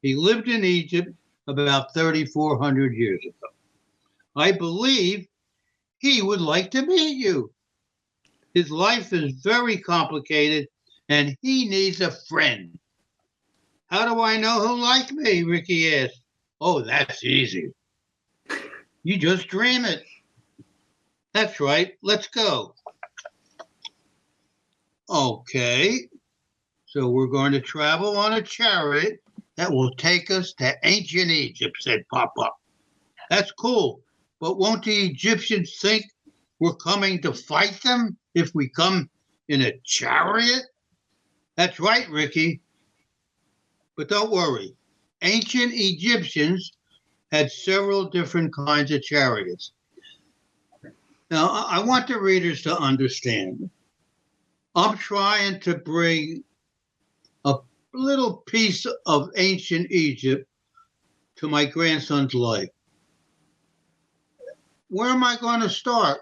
G: He lived in Egypt about 3,400 years ago. I believe he would like to meet you. His life is very complicated, and he needs a friend. How do I know he'll like me? Ricky asked. Oh, that's easy. You just dream it. That's right. Let's go. Okay. So we're going to travel on a chariot that will take us to ancient Egypt, said Papa. That's cool. But won't the Egyptians think we're coming to fight them if we come in a chariot? That's right, Ricky. But don't worry. Ancient Egyptians had several different kinds of chariots. Now, I want the readers to understand. I'm trying to bring a little piece of ancient Egypt to my grandson's life. Where am I going to start?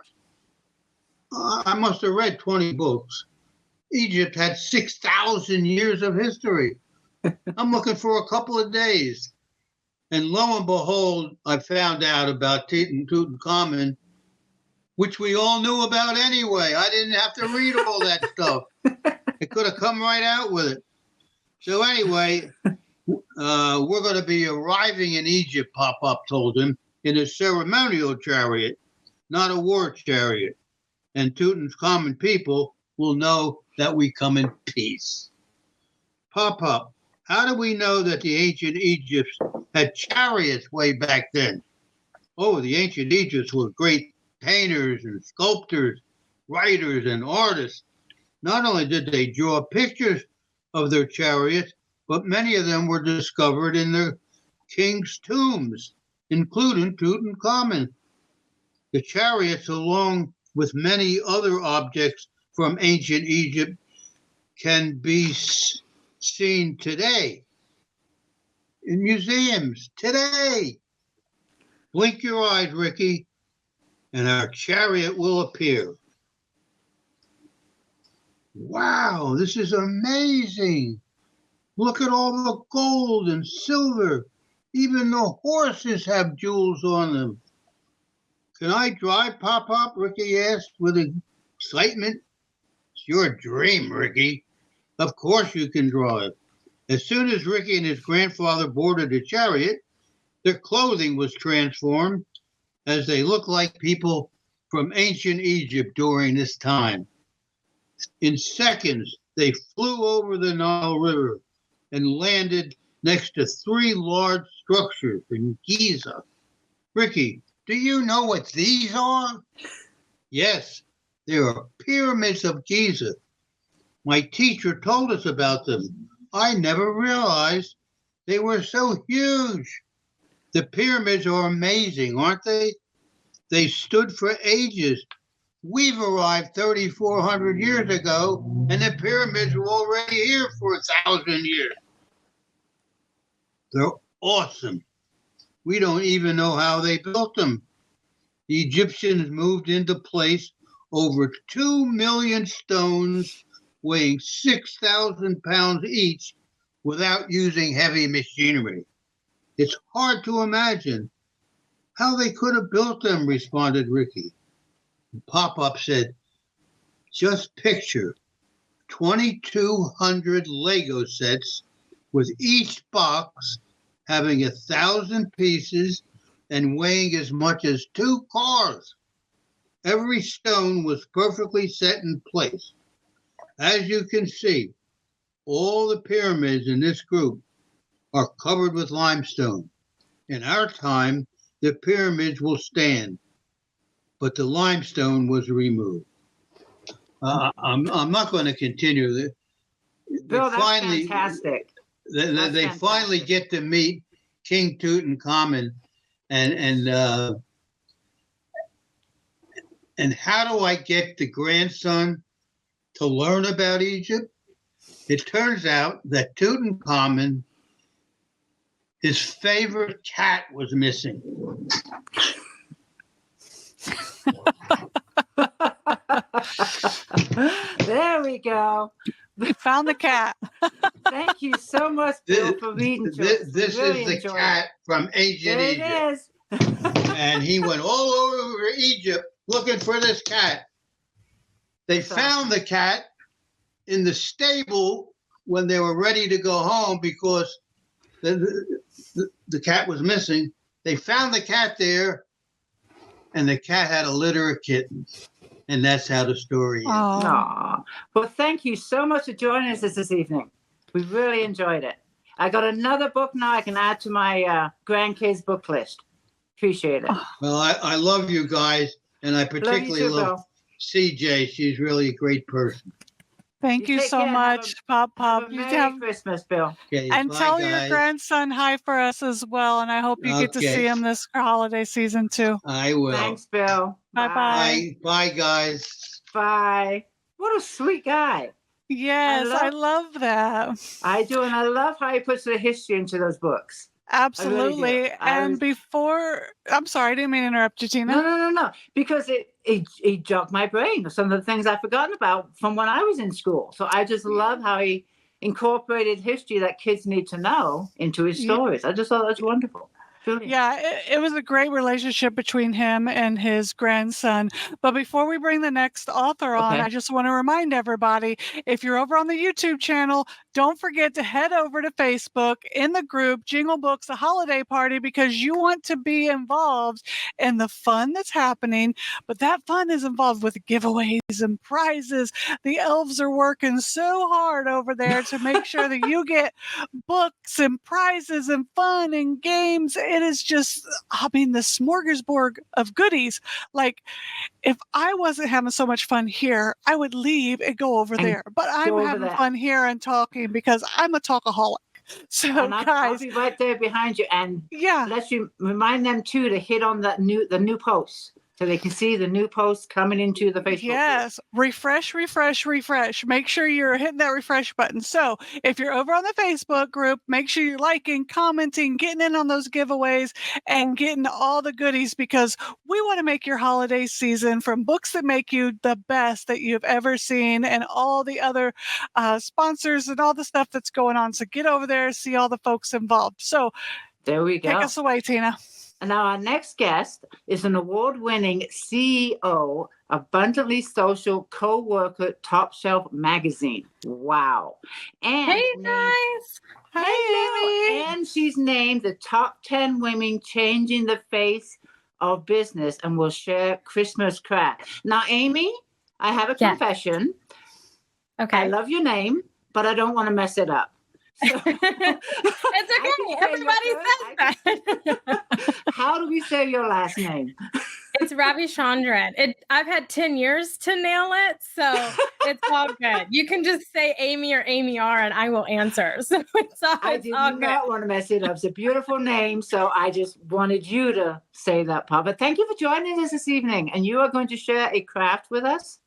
G: I must have read 20 books. Egypt had 6,000 years of history. I'm looking for a couple of days. And lo and behold, I found out about Tutankhamun, which we all knew about anyway. I didn't have to read all that stuff. I could have come right out with it. So anyway, we're going to be arriving in Egypt, Pop-Up told him, in a ceremonial chariot, not a war chariot. And Tutankhamun people will know that we come in peace. Pop-Up, how do we know that the ancient Egypts had chariots way back then? Oh, the ancient Egypts were great painters and sculptors, writers and artists. Not only did they draw pictures of their chariots, but many of them were discovered in their king's tombs, including Tutankhamun. The chariots, along with many other objects from ancient Egypt, can be seen today in museums today. Blink your eyes, Ricky, and our chariot will appear. Wow, this is amazing. Look at all the gold and silver. Even the horses have jewels on them. Can I drive, Pop-Up? Ricky asked with excitement. It's your dream, Ricky. Of course you can drive. As soon as Ricky and his grandfather boarded the chariot, their clothing was transformed as they looked like people from ancient Egypt during this time. In seconds, they flew over the Nile River and landed next to 3 large structures in Giza. Ricky, do you know what these are? Yes, they are pyramids of Giza. My teacher told us about them. I never realized they were so huge. The pyramids are amazing, aren't they? They stood for ages. We've arrived 3,400 years ago, and the pyramids were already here for 1,000 years. They're awesome. We don't even know how they built them. The Egyptians moved into place over 2 million stones weighing 6,000 pounds each without using heavy machinery. It's hard to imagine how they could have built them, responded Ricky. Pop-Up said, just picture 2,200 Lego sets with each box having 1,000 pieces and weighing as much as 2 cars. Every stone was perfectly set in place. As you can see, all the pyramids in this group are covered with limestone. In our time, the pyramids will stand, but the limestone was removed. I'm not going to continue.
B: Bill, that's fantastic.
G: They finally get to meet King Tutankhamun, and how do I get the grandson to learn about Egypt? It turns out that Tutankhamun, his favorite cat was missing.
B: There we go.
C: We found the cat.
B: Thank you so much, Bill, for reading to us.
G: This
B: Really
G: is the cat from ancient
B: There
G: Egypt.
B: it is.
G: And he went all over Egypt looking for this cat. They found the cat in the stable when they were ready to go home because the cat was missing. They found the cat there, and the cat had a litter of kittens. And that's how the story ends.
B: Aww. Well, thank you so much for joining us this evening. We really enjoyed it. I got another book now I can add to my grandkids' book list. Appreciate it.
G: Well, I love you guys, and I particularly love CJ. She's really a great person.
C: Thank you so much, Pop.
B: Merry Christmas, Bill.
G: Okay,
C: And
G: bye,
C: tell
G: guys.
C: your grandson hi for us as well. And I hope you get to see him this holiday season too.
G: I will.
B: Thanks, Bill.
C: Bye-bye.
G: Bye, guys.
B: Bye. What a sweet guy.
C: Yes, I love that.
B: I do, and I love how he puts the history into those books.
C: Absolutely.
B: Really
C: and before, I'm sorry, I didn't mean to interrupt you, Tina.
B: No. Because it jogged my brain of some of the things I've forgotten about from when I was in school. So I just love how he incorporated history that kids need to know into his stories. I just thought that's wonderful. Brilliant.
C: Yeah, it was a great relationship between him and his grandson. But before we bring the next author on, I just want to remind everybody, if you're over on the YouTube channel, don't forget to head over to Facebook in the group Jingle Books, a holiday party, because you want to be involved in the fun that's happening. But that fun is involved with giveaways and prizes. The elves are working so hard over there to make sure that you get books and prizes and fun and games. It is just, the smorgasbord of goodies. Like, if I wasn't having so much fun here, I would leave and go over there. But I'm having fun here and talking because I'm a talkaholic. So,
B: and
C: guys,
B: I'll be right there behind you, and let you remind them too to hit on the new posts. So they can see the new posts coming into the Facebook group. Refresh.
C: Make sure you're hitting that refresh button. So if you're over on the Facebook group, make sure you're liking, commenting, getting in on those giveaways, and getting all the goodies, because we want to make your holiday season, from books that make you the best that you've ever seen, and all the other sponsors and all the stuff that's going on. So get over there, see all the folks involved. So
B: there we go.
C: Take us away, Tina.
B: And now our next guest is an award-winning CEO, Abundantly Social Co-worker, Top Shelf Magazine. Wow. And
H: hey, guys.
B: Hi, Amy. And she's named the top 10 women changing the face of business, and will share Christmas craft. Now, Amy, I have a confession.
H: Okay.
B: I love your name, but I don't want to mess it up. So,
H: it's okay. Everybody says that.
B: How do we say your last name?
H: It's Ravi Chandran. I've had 10 years to nail it, so it's all good. You can just say Amy or Amy R, and I will answer. So
B: I did not want to mess it up. It's a beautiful name, so I just wanted you to say that part. But thank you for joining us this evening. And you are going to share a craft with us?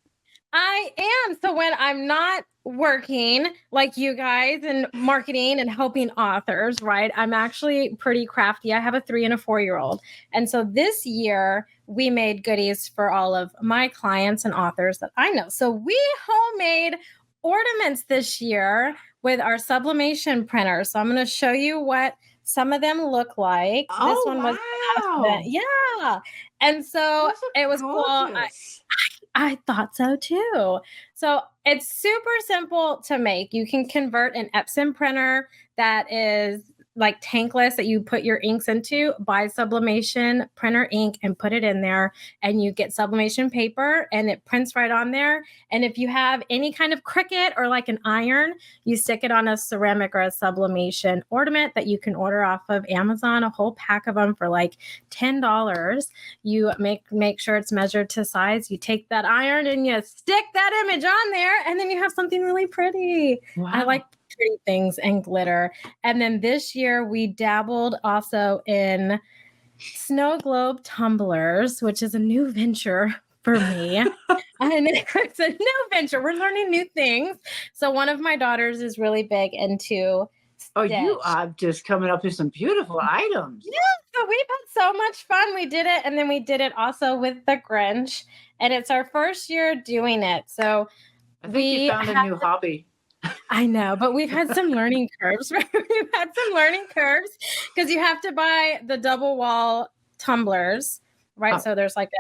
H: I am. So when I'm not working like you guys and marketing and helping authors, right? I'm actually pretty crafty. I have a 3 and a 4-year-old. And so this year we made goodies for all of my clients and authors that I know. So we homemade ornaments this year with our sublimation printer. So I'm going to show you what some of them look like. This one was yeah. And so it was cool. I thought so too. So it's super simple to make. You can convert an Epson printer that is like tankless that you put your inks into, buy sublimation printer ink and put it in there, and you get sublimation paper and it prints right on there. And if you have any kind of Cricut or like an iron, you stick it on a ceramic or a sublimation ornament that you can order off of Amazon, a whole pack of them for like $10. You make sure it's measured to size. You take that iron and you stick that image on there, and then you have something really pretty.
B: Wow.
H: I like pretty things and glitter. And then this year we dabbled also in snow globe tumblers, which is a new venture for me. And it's a new venture. We're learning new things. So one of my daughters is really big into
B: Oh, you are just coming up with some beautiful items.
H: Yeah, so we've had so much fun. We did it, and then we did it also with the Grinch, and it's our first year doing it. So
B: I think you found a new hobby.
H: I know, but we've had some learning curves. We've had some learning curves because you have to buy the double wall tumblers, right?
B: Oh.
H: So there's like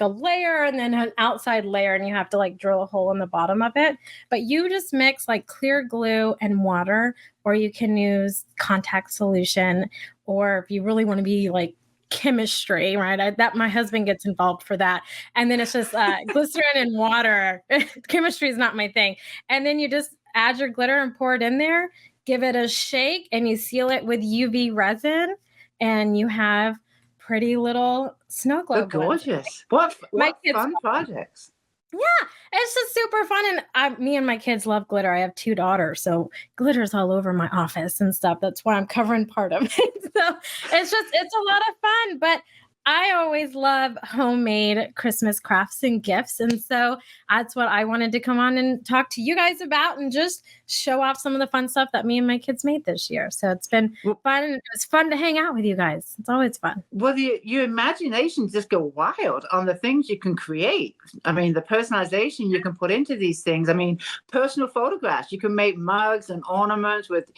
H: a layer and then an outside layer, and you have to like drill a hole in the bottom of it. But you just mix like clear glue and water, or you can use contact solution, or if you really want to be like chemistry, right? That my husband gets involved for that. And then it's just glycerin and water. Chemistry is not my thing. And then you just add your glitter and pour it in there, give it a shake, and you seal it with UV resin, and you have pretty little snow globe.
B: They're gorgeous. What fun projects.
H: Yeah, it's just super fun. And me and my kids love glitter. I have 2 daughters, so glitter's all over my office and stuff. That's why I'm covering part of it. So it's a lot of fun. But I always love homemade Christmas crafts and gifts. And so that's what I wanted to come on and talk to you guys about and just show off some of the fun stuff that me and my kids made this year. So it's been fun. It's fun to hang out with you guys. It's always fun.
B: Well, your imagination just go wild on the things you can create. I mean, the personalization you can put into these things. I mean, personal photographs. You can make mugs and ornaments with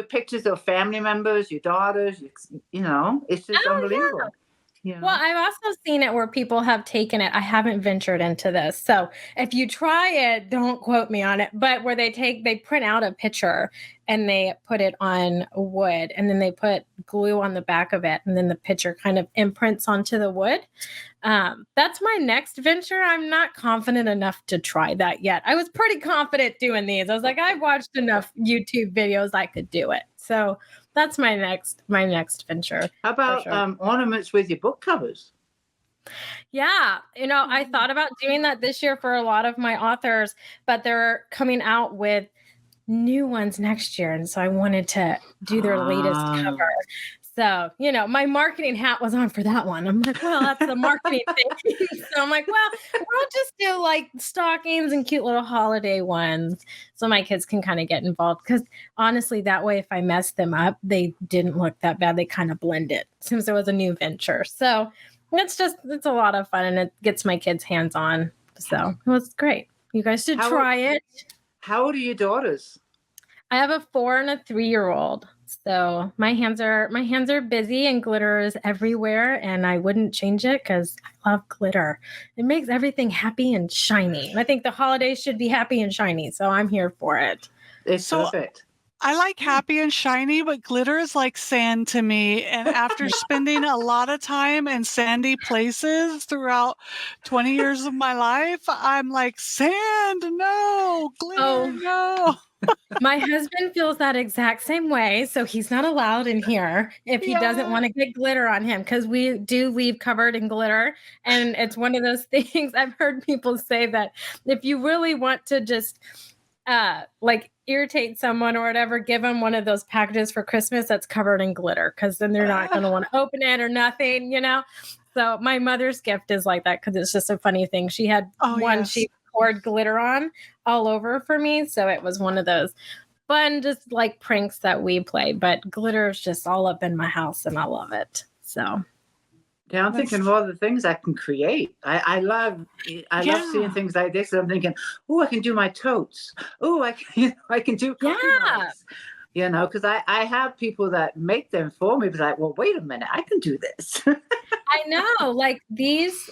B: pictures of family members, your daughters, it's just unbelievable.
H: Yeah.
B: Yeah.
H: Well, I've also seen it where people have taken it. I haven't ventured into this. So if you try it, don't quote me on it, but where they print out a picture and they put it on wood, and then they put glue on the back of it, and then the picture kind of imprints onto the wood. That's my next venture. I'm not confident enough to try that yet. I was pretty confident doing these. I was like, I've watched enough YouTube videos. I could do it. So that's my next venture.
B: How about ornaments with your book covers?
H: Yeah. I thought about doing that this year for a lot of my authors, but they're coming out with new ones next year. And so I wanted to do their latest cover. So, my marketing hat was on for that one. I'm like, well, that's the marketing thing. So I'm like, well, we'll just do like stockings and cute little holiday ones so my kids can kind of get involved. Because honestly, that way, if I messed them up, they didn't look that bad. They kind of blended since it was a new venture. So it's a lot of fun, and it gets my kids hands on. So it was great. You guys should try it.
B: How old are your daughters?
H: I have a 4 and a 3-year-old. So my hands are busy, and glitter is everywhere, and I wouldn't change it because I love glitter. It makes everything happy and shiny. And I think the holidays should be happy and shiny. So I'm here for it.
B: It's perfect.
C: I like happy and shiny, but glitter is like sand to me. And after spending a lot of time in sandy places throughout 20 years of my life, I'm like, sand, no, glitter, no.
H: My husband feels that exact same way. So he's not allowed in here if he doesn't want to get glitter on him, because we do leave covered in glitter. And it's one of those things I've heard people say that if you really want to just like irritate someone or whatever, give them one of those packages for Christmas that's covered in glitter, because then they're not going to want to open it or nothing, So my mother's gift is like that, because it's just a funny thing. She had one. Yes. She poured glitter on all over for me. So it was one of those fun, just like pranks that we play. But glitter is just all up in my house and I love it. So.
B: Yeah, I'm thinking of all the things I can create. I love seeing things like this. And I'm thinking, oh, I can do my totes. Oh, I can do coffee mugs. You know, because I have people that make them for me. But like, well, wait a minute, I can do this.
H: I know, like these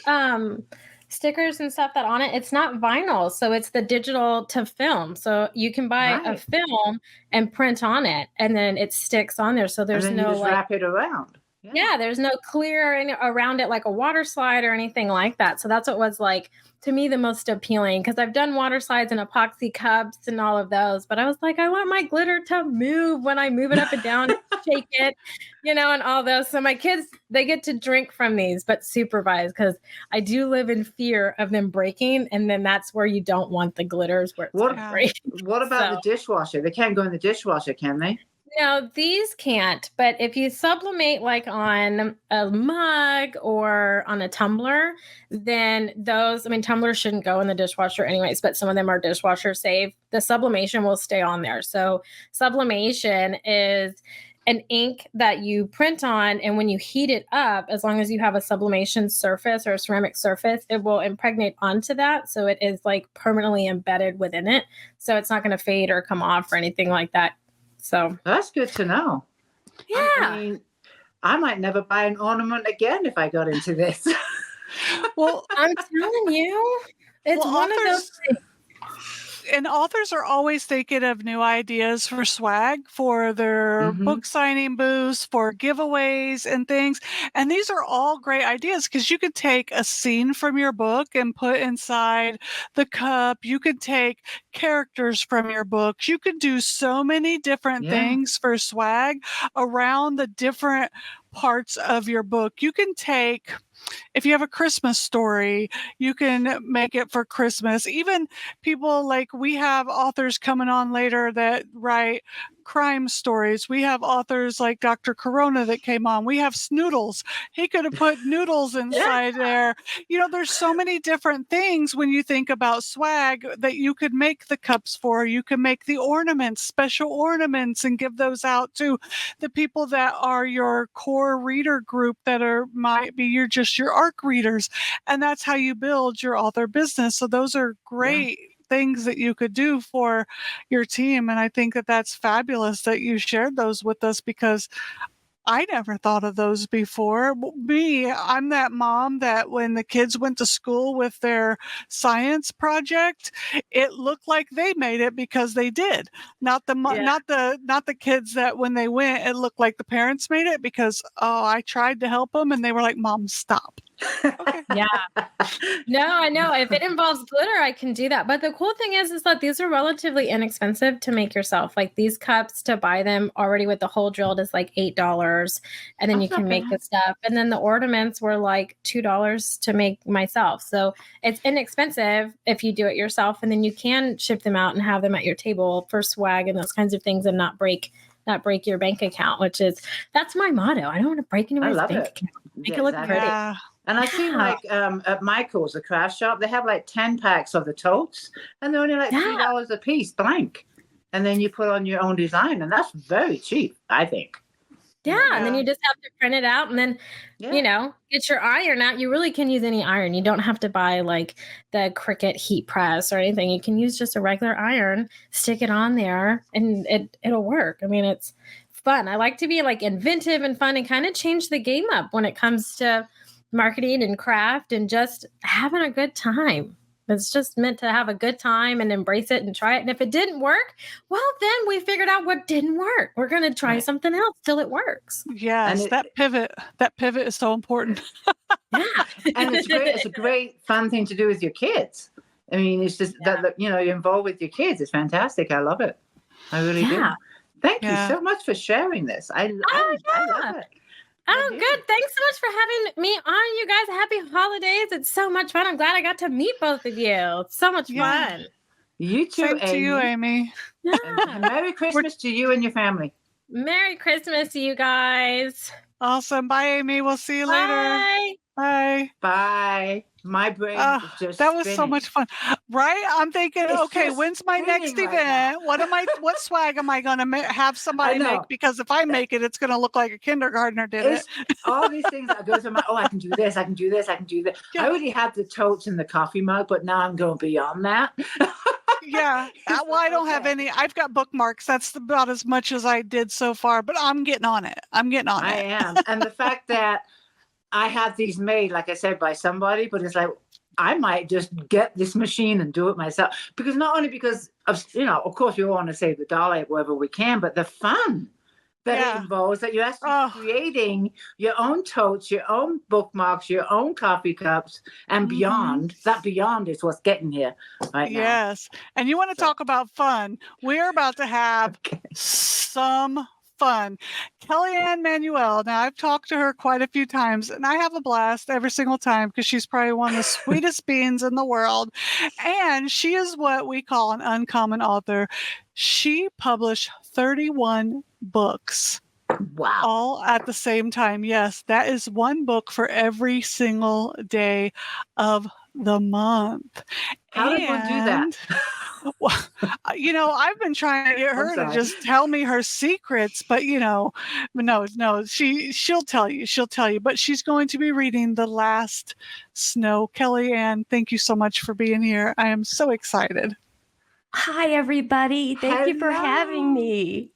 H: stickers and stuff that on it, it's not vinyl, so it's the digital to film. So you can buy a film and print on it, and then it sticks on there. So there's
B: and then you just wrap it around.
H: Yeah, there's no clear around it like a water slide or anything like that. So that's what was like to me the most appealing, because I've done water slides and epoxy cups and all of those, but I was like, I want my glitter to move when I move it up and down and shake it, you know, and all those. So my kids, they get to drink from these, but supervised, because I do live in fear of them breaking, and then that's where you don't want the glitters where it's going to break.
B: What about the dishwasher? They can't go in the dishwasher, can they?
H: No, these can't. But if you sublimate like on a mug or on a tumbler, then those, I mean, tumblers shouldn't go in the dishwasher anyways, but some of them are dishwasher safe. The sublimation will stay on there. So sublimation is an ink that you print on, and when you heat it up, as long as you have a sublimation surface or a ceramic surface, it will impregnate onto that. So it is like permanently embedded within it. So it's not going to fade or come off or anything like that. So
B: that's good to know.
H: Yeah.
B: I mean, I might never buy an ornament again if I got into this.
C: Well,
H: I'm telling you, it's one of those things.
C: And authors are always thinking of new ideas for swag, for their book signing booths, for giveaways and things. And these are all great ideas, because you could take a scene from your book and put inside the cup. You could take characters from your books. You could do so many different things for swag around the different parts of your book. You can take, if you have a Christmas story, you can make it for Christmas. Even people like, we have authors coming on later that write crime stories. We have authors like Dr. Corona that came on. We have Snoodles. He could have put noodles inside there. You know, there's so many different things when you think about swag that you could make the cups for. You can make the ornaments, special ornaments, and give those out to the people that are your core reader group, that might be your ARC readers. And that's how you build your author business. So those are great things that you could do for your team. And I think that that's fabulous that you shared those with us, because I never thought of those before. I'm that mom that when the kids went to school with their science project, it looked like they made it because they did. Not the kids that when they went, it looked like the parents made it because, I tried to help them and they were like, Mom, stop. Okay.
H: Yeah. No, I know. If it involves glitter, I can do that. But the cool thing is that these are relatively inexpensive to make yourself. Like these cups, to buy them already with the hole drilled is like $8. And then you can make the stuff. And then the ornaments were like $2 to make myself. So it's inexpensive if you do it yourself. And then you can ship them out and have them at your table for swag and those kinds of things, and not break your bank account, that's my motto. I don't want to break anybody's bank account. Make it look pretty.
C: Yeah.
B: And I've seen at Michael's, the craft shop, they have like 10 packs of the totes, and they're only like $3 a piece, blank. And then you put on your own design, and that's very cheap, I think.
H: Yeah, and then you just have to print it out, and then, get your iron out. You really can use any iron. You don't have to buy like the Cricut heat press or anything. You can use just a regular iron, stick it on there, and it'll work. I mean, it's fun. I like to be like inventive and fun and kind of change the game up when it comes to marketing and craft and just having a good time. It's just meant to have a good time and embrace it and try it. And if it didn't work, well, then we figured out what didn't work. We're going to try something else till it works.
C: Yes, that pivot is so important.
B: Yeah. And it's great. It's a great fun thing to do with your kids. I mean, it's just that, you're involved with your kids. It's fantastic. I love it. I really do. Thank you so much for sharing this. I love it.
H: Oh, good. Thanks so much for having me on, you guys. Happy holidays. It's so much fun. I'm glad I got to meet both of you. It's so much fun.
B: You too,
C: Same to you, Amy.
H: Yeah.
B: And Merry Christmas to you and your family.
H: Merry Christmas to you guys.
C: Awesome. Bye, Amy. We'll see you later.
H: Bye.
C: Bye.
B: Bye. My brain is just
C: that was so
B: spinning.
C: much fun, right? I'm thinking,
B: It's
C: okay,
B: just
C: when's my next
B: spinning right now.
C: event? What swag am I going to have somebody
B: know.
C: make? Because if I make it, it's going to look like a kindergartner did it.
B: It's all these things that go through my, I can do this, I can do this, I can do this.
C: Yeah.
B: I already have the totes and the coffee mug, but now I'm going beyond that.
C: Yeah. Well, I don't have any. I've got bookmarks. That's about as much as I did so far, but I'm getting on it.
B: I am. And the fact that I have these made, like I said, by somebody, but it's like, I might just get this machine and do it myself. Because not only because of, of course we all want to save the dollar wherever we can, but the fun that it involves, that you're actually creating your own totes, your own bookmarks, your own coffee cups, and beyond. That beyond is what's getting here right now.
C: Yes. And you want to talk about fun. We're about to have some fun. Kellyanne Manuel. Now, I've talked to her quite a few times, and I have a blast every single time because she's probably one of the sweetest beings in the world. And she is what we call an uncommon author. She published 31 books.
B: Wow.
C: All at the same time. Yes, that is one book for every single day of the month.
B: How did one do that?
C: Well, I've been trying to get her to just tell me her secrets, but no, she'll tell you, but she's going to be reading The Last Snow. Kellyanne, thank you so much for being here. I am so excited.
I: Hi, everybody. Thank you for having me.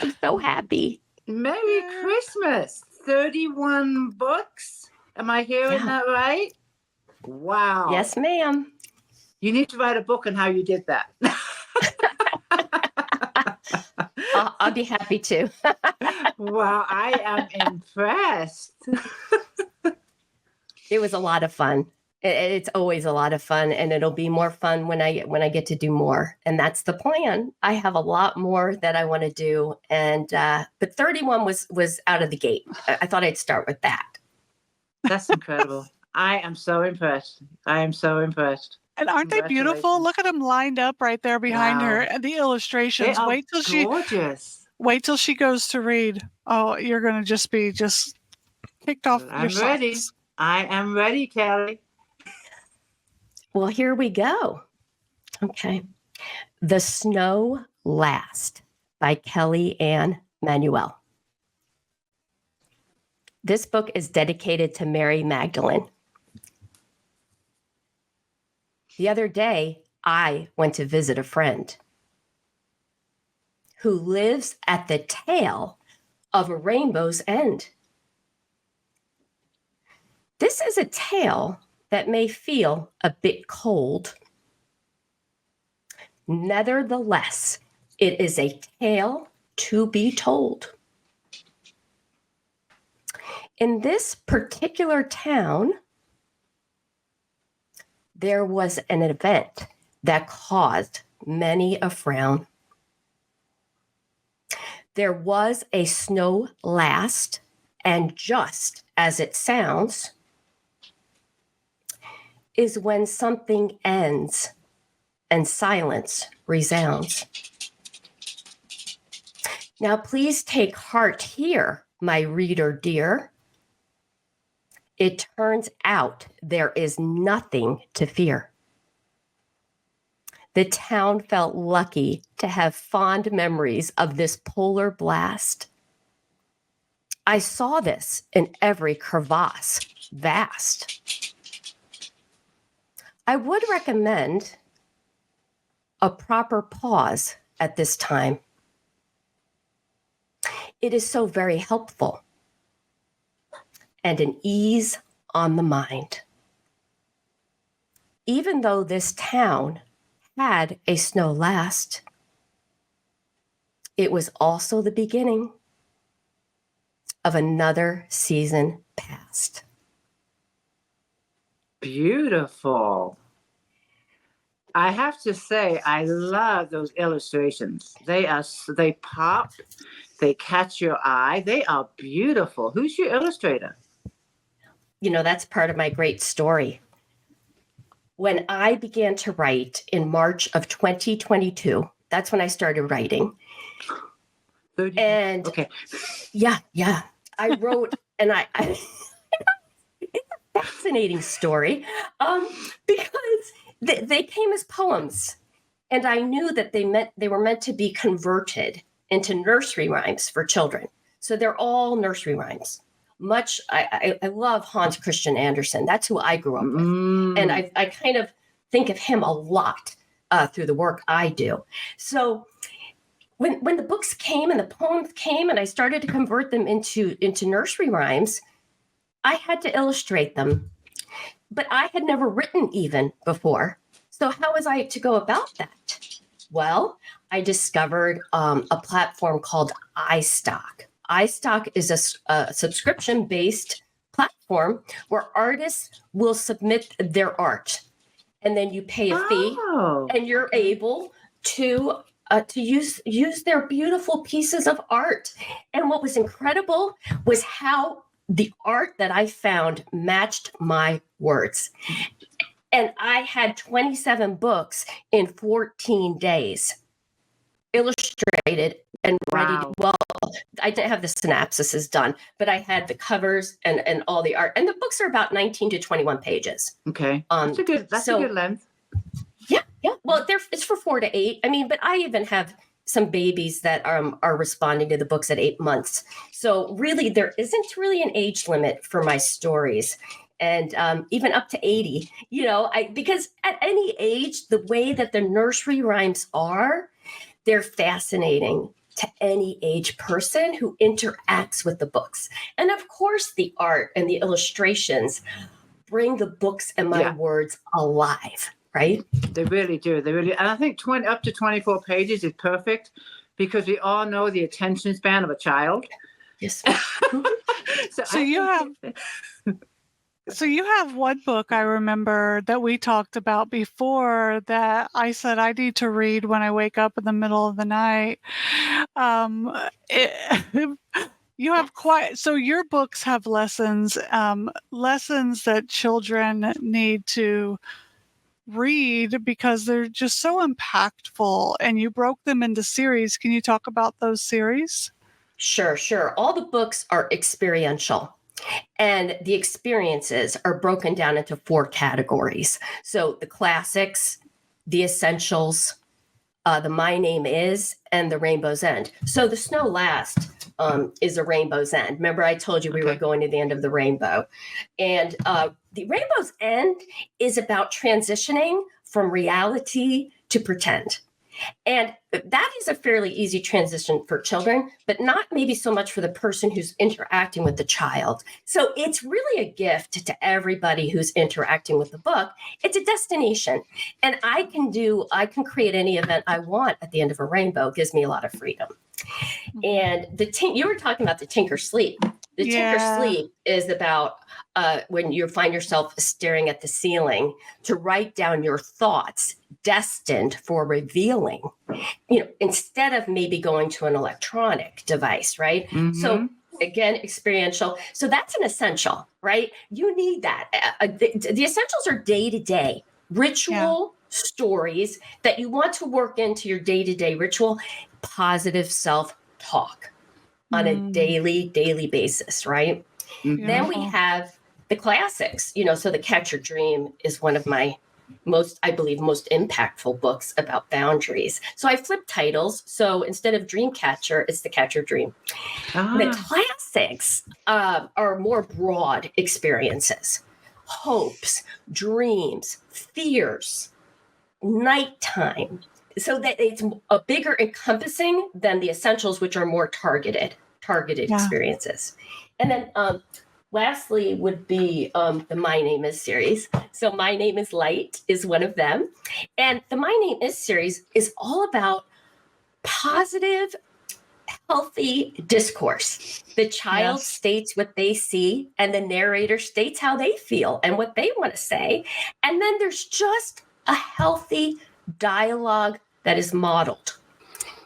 I: I'm so happy.
B: Merry Christmas. 31 books. Am I hearing that right? Wow.
I: Yes, ma'am.
B: You need to write a book on how you did that.
I: I'll be happy to.
B: Wow, I am impressed.
I: It was a lot of fun. It's always a lot of fun, and it'll be more fun when I get to do more. And that's the plan. I have a lot more that I want to do, and but 31 was out of the gate. I thought I'd start with that.
B: That's incredible. I am so impressed.
C: And aren't they beautiful? Look at them lined up right there behind her, and the illustrations.
B: They are gorgeous.
C: Wait till she goes to read. Oh, you're going to just be kicked off.
B: I'm ready. I am ready, Kelly.
I: Well, here we go. Okay. The Snow Last by Kellyanne Manuel. This book is dedicated to Mary Magdalene. The other day, I went to visit a friend who lives at the tail of a rainbow's end. This is a tale that may feel a bit cold. Nevertheless, it is a tale to be told. In this particular town, there was an event that caused many a frown. There was a snow last, and just as it sounds, is when something ends and silence resounds. Now, please take heart here, my reader dear. It turns out there is nothing to fear. The town felt lucky to have fond memories of this polar blast. I saw this in every crevasse, vast. I would recommend a proper pause at this time. It is so very helpful and an ease on the mind. Even though this town had a snow last, it was also the beginning of another season past.
B: Beautiful. I have to say, I love those illustrations. They pop, they catch your eye. They are beautiful. Who's your illustrator?
I: That's part of my great story. When I began to write in March of 2022, that's when I started writing.
B: 30,
I: and
B: okay.
I: Yeah. I wrote, and I fascinating story because they came as poems. And I knew that they were meant to be converted into nursery rhymes for children. So they're all nursery rhymes. I love Hans Christian Andersen. That's who I grew up with. And I kind of think of him a lot through the work I do. So when the books came and the poems came and I started to convert them into nursery rhymes, I had to illustrate them. But I had never written even before. So how was I to go about that? Well, I discovered a platform called iStock. iStock is a subscription-based platform where artists will submit their art. And then you pay a fee and you're able to use their beautiful pieces of art. And what was incredible was how the art that I found matched my words. And I had 27 books in 14 days, illustrated and ready. Well, I didn't have the synopsises done, but I had the covers and all the art. And the books are about 19 to 21 pages.
B: Okay. That's a good length.
I: Yeah. Well, it's for 4 to 8. I mean, but I even have some babies that are responding to the books at 8 months. So really, there isn't really an age limit for my stories. And even up to 80, because at any age, the way that the nursery rhymes are, they're fascinating to any age person who interacts with the books. And of course, the art and the illustrations bring the books and my words alive, right?
B: They really do. And I think up to 24 pages is perfect because we all know the attention span of a child.
I: Yes.
C: So you have one book I remember that we talked about before that I said I need to read when I wake up in the middle of the night. You have so your books have lessons that children need to read because they're just so impactful, and you broke them into series. Can you talk about those series?
I: Sure. All the books are experiential. And the experiences are broken down into 4 categories. So the classics, the essentials, the My Name Is, and the Rainbow's End. So the Snow Last is a Rainbow's End. Remember, I told you we were going to the end of the rainbow. And the Rainbow's End is about transitioning from reality to pretend. And that is a fairly easy transition for children, but not maybe so much for the person who's interacting with the child. So it's really a gift to everybody who's interacting with the book. It's a destination. And I can create any event I want at the end of a rainbow. It gives me a lot of freedom. And you were talking about the Tinker Sleep. The Tinker Sleep is about when you find yourself staring at the ceiling to write down your thoughts destined for revealing, instead of maybe going to an electronic device, right? Mm-hmm. So again, experiential. So that's an essential, right? You need that. The essentials are day-to-day ritual stories that you want to work into your day-to-day ritual, positive self-talk on a daily basis, right? Mm-hmm. Then we have the classics, so The Catcher Dream is one of my most impactful books about boundaries. So I flip titles. So instead of Dreamcatcher, it's The Catcher Dream. The classics are more broad experiences, hopes, dreams, fears, nighttime. So that it's a bigger encompassing than the essentials, which are more targeted experiences. And then lastly would be the My Name Is series. So My Name Is Light is one of them. And the My Name Is series is all about positive, healthy discourse. The child states what they see and the narrator states how they feel and what they want to say. And then there's just a healthy dialogue that is modeled.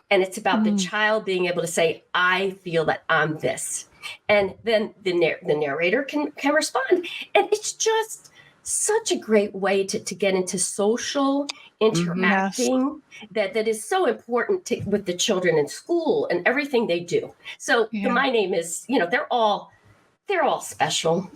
I: And it's about the child being able to say, I feel that I'm this. And then the narrator can respond. And it's just such a great way to get into social interacting that is so important with the children in school and everything they do. So the My Name Is, they're all special.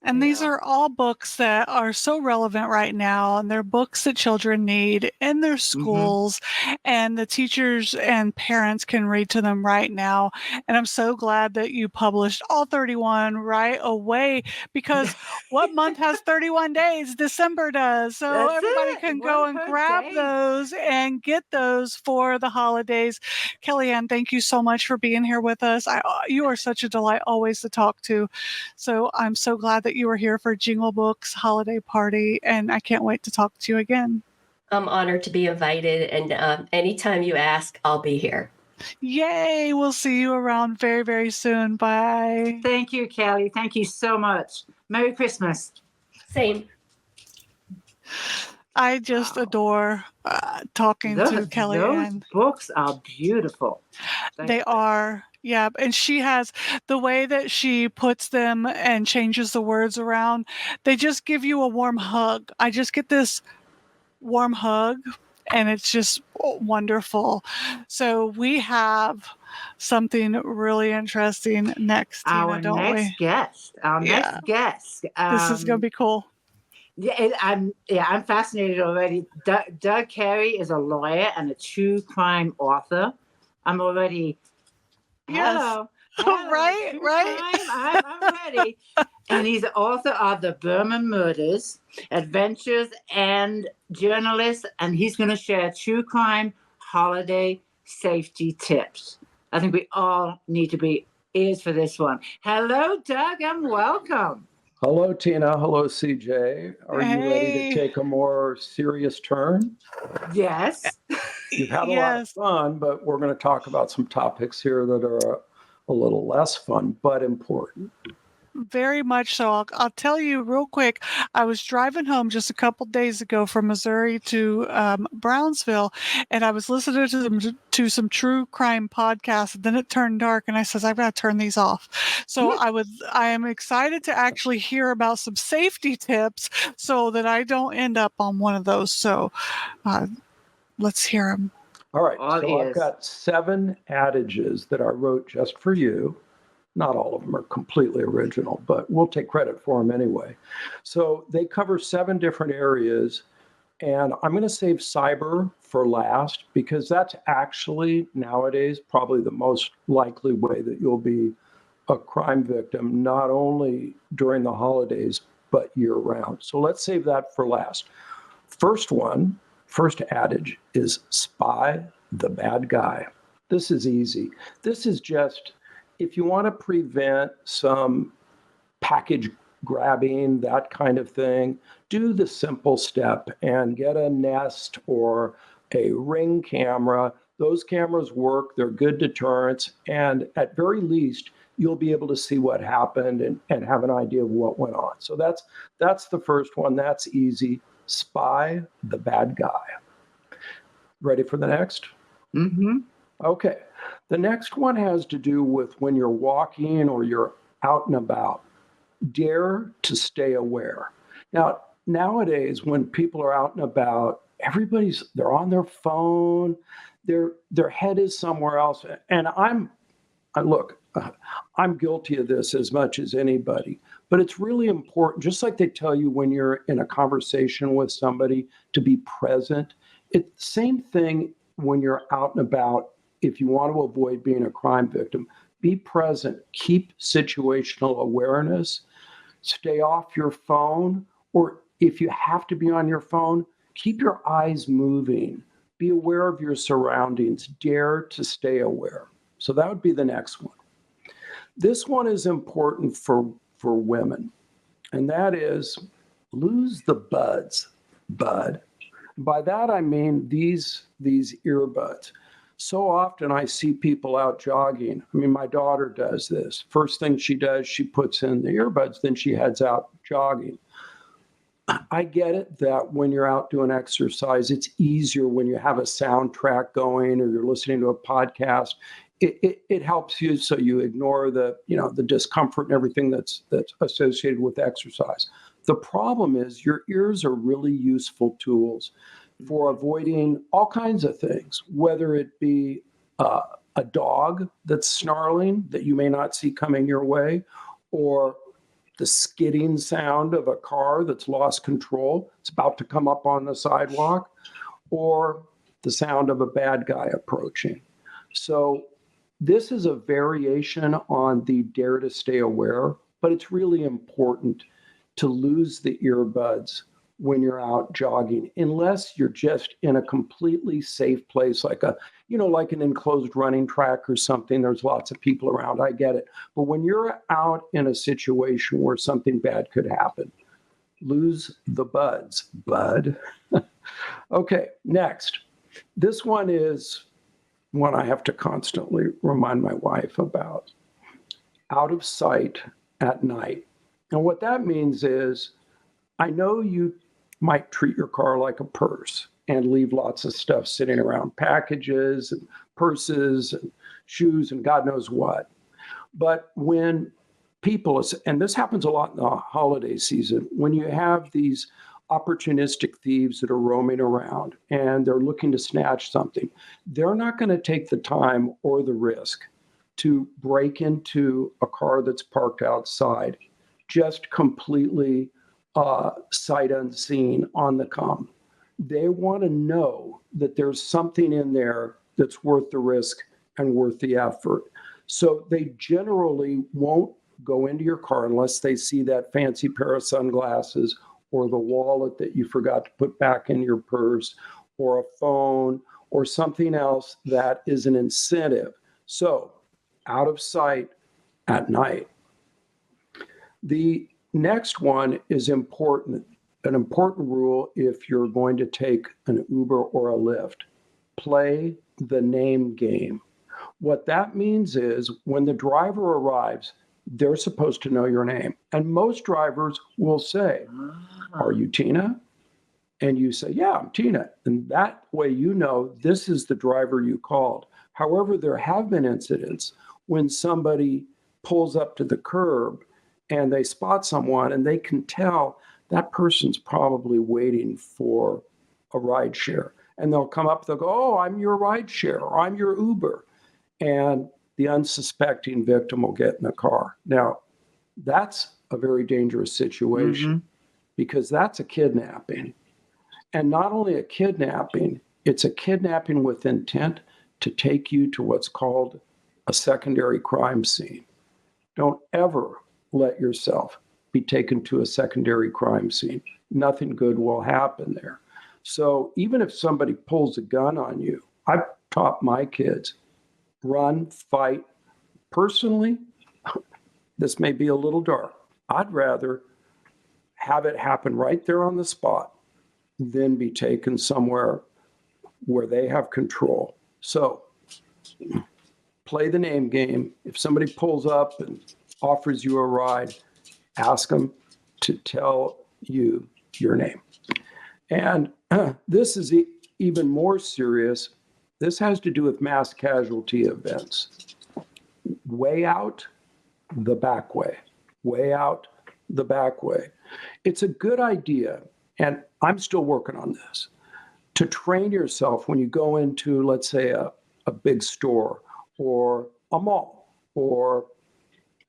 C: And these
B: Yeah.
C: are all books that are so relevant right now, and they're books that children need in their schools, and the teachers and parents can read to them right now. And I'm so glad that you published all 31 right away, because what month has 31 days? December does. So
B: That's
C: everybody
B: it.
C: can
B: One
C: go and
B: per
C: grab
B: day.
C: those and get those for the holidays. Kellyanne, thank you so much for being here with us. You are such a delight always to talk to. So I'm so glad that you were here for Jingle Books holiday party, and I can't wait to talk to you again.
I: I'm honored to be invited, and anytime you ask, I'll be here.
C: Yay! We'll see you around very, very soon. Bye.
B: Thank you, Kelly. Thank you so much. Merry Christmas.
I: Same.
C: I just adore talking to
B: Those
C: Kellyanne.
B: books are beautiful.
C: They are. Yeah. And she has the way that she puts them and changes the words around. They just give you a warm hug. I just get this warm hug, and it's just wonderful. So we have something really interesting next,
B: Our
C: Tina, don't
B: next
C: we?
B: guest.
C: Yeah.
B: This
C: This is going to be cool.
B: Yeah, I'm fascinated already. Doug Carey is a lawyer and a true crime author. I'm already.
C: Yes.
B: Hello,
C: Right,
B: true
C: right.
B: crime, I'm ready. And he's the author of The Berman Murders, Adventures, and Journalist. And he's going to share true crime holiday safety tips. I think we all need to be ears for this one. Hello, Doug, and welcome.
J: Hello, Tina. Hello, CJ. Are you ready to
C: Hey.
J: take a more serious turn?
B: Yes.
J: You've had a lot of fun, but we're going to talk about some topics here that are a little less fun, but important.
C: Very much so. I'll tell you real quick. I was driving home just a couple days ago from Missouri to Brownsville, and I was listening to some true crime podcasts. And then it turned dark, and I says, "I've got to turn these off." So I am excited to actually hear about some safety tips so that I don't end up on one of those. So let's hear them.
J: All right.
B: All
J: so I've
B: ears.
J: got 7 adages that I wrote just for you. Not all of them are completely original, but we'll take credit for them anyway. So they cover 7 different areas, and I'm going to save cyber for last because that's actually nowadays probably the most likely way that you'll be a crime victim, not only during the holidays, but year round. So let's save that for last. First adage is spy the bad guy. This is easy. This is just, if you want to prevent some package grabbing, that kind of thing, do the simple step and get a Nest or a Ring camera. Those cameras work, they're good deterrents, and at very least, you'll be able to see what happened and have an idea of what went on. So that's the first one. That's easy. Spy the bad guy. Ready for the next?
B: Mm-hmm.
J: Okay. The next one has to do with when you're walking or you're out and about. Dare to stay aware. Now, nowadays, when people are out and about, they're on their phone, their head is somewhere else. And I'm guilty of this as much as anybody, but it's really important, just like they tell you when you're in a conversation with somebody, to be present. It's the same thing when you're out and about. If you want to avoid being a crime victim, be present, keep situational awareness, stay off your phone, or if you have to be on your phone, keep your eyes moving, be aware of your surroundings, dare to stay aware. So that would be the next one. This one is important for women, and that is lose the buds, bud. By that I mean these earbuds. So often I see people out jogging. I mean, my daughter does this. First thing she does, she puts in the earbuds, then she heads out jogging. I get it that when you're out doing exercise, it's easier when you have a soundtrack going or you're listening to a podcast. It helps you, so you ignore the discomfort and everything that's associated with exercise. The problem is your ears are really useful tools for avoiding all kinds of things, whether it be a dog that's snarling that you may not see coming your way, or the skidding sound of a car that's lost control, it's about to come up on the sidewalk, or the sound of a bad guy approaching. So this is a variation on the dare to stay aware, but it's really important to lose the earbuds when you're out jogging, unless you're just in a completely safe place, like like an enclosed running track or something. There's lots of people around. I get it. But when you're out in a situation where something bad could happen, lose the buds, bud. Okay, next. This one is one I have to constantly remind my wife about. Out of sight at night. And what that means is, I know you might treat your car like a purse and leave lots of stuff sitting around, packages and purses and shoes and God knows what. But when people, and this happens a lot in the holiday season, when you have these opportunistic thieves that are roaming around and they're looking to snatch something, they're not going to take the time or the risk to break into a car that's parked outside, just completely sight unseen on the come. They want to know that there's something in there that's worth the risk and worth the effort. So they generally won't go into your car unless they see that fancy pair of sunglasses or the wallet that you forgot to put back in your purse or a phone or something else that is an incentive. So out of sight at night. The next one is important, an important rule if you're going to take an Uber or a Lyft. Play the name game. What that means is when the driver arrives, they're supposed to know your name. And most drivers will say, "Are you Tina?" And you say, "Yeah, I'm Tina." And that way you know this is the driver you called. However, there have been incidents when somebody pulls up to the curb and they spot someone and they can tell that person's probably waiting for a ride share. And they'll come up, they'll go, "Oh, I'm your ride share," or "I'm your Uber." And the unsuspecting victim will get in the car. Now, that's a very dangerous situation because that's a kidnapping. And not only a kidnapping, it's a kidnapping with intent to take you to what's called a secondary crime scene. Don't ever let yourself be taken to a secondary crime scene. Nothing good will happen there. So even if somebody pulls a gun on you, I've taught my kids, run, fight. Personally, this may be a little dark. I'd rather have it happen right there on the spot than be taken somewhere where they have control. So play the name game. If somebody pulls up and offers you a ride, ask them to tell you your name. And this is even more serious. This has to do with mass casualty events. Way out the back way. Way out the back way. It's a good idea, and I'm still working on this, to train yourself when you go into, let's say, a big store or a mall or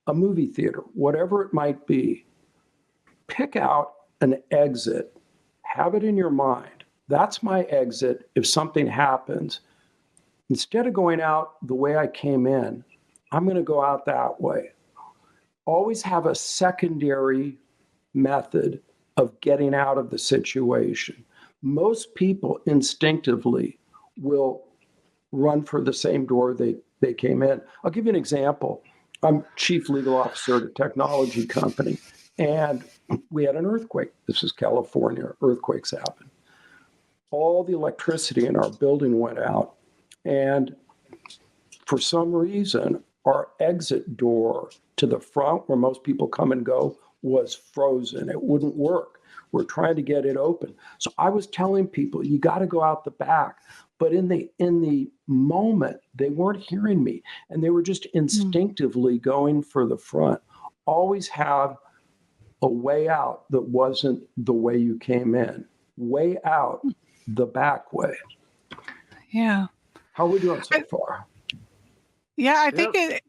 J: a movie theater, whatever it might be. Pick out an exit. Have it in your mind. That's my exit if something happens. Instead of going out the way I came in, I'm going to go out that way. Always have a secondary method of getting out of the situation. Most people instinctively will run for the same door they came in. I'll give you an example. I'm chief legal officer at a technology company, and we had an earthquake. This is California. Earthquakes happen. All the electricity in our building went out, and for some reason, our exit door to the front, where most people come and go, was frozen. It wouldn't work. We're trying to get it open. So I was telling people, you got to go out the back. But in the moment, they weren't hearing me, and they were just instinctively going for the front. Always have a way out that wasn't the way you came in. Way out the back way.
C: Yeah.
J: How are we doing so far?
C: Yeah, I think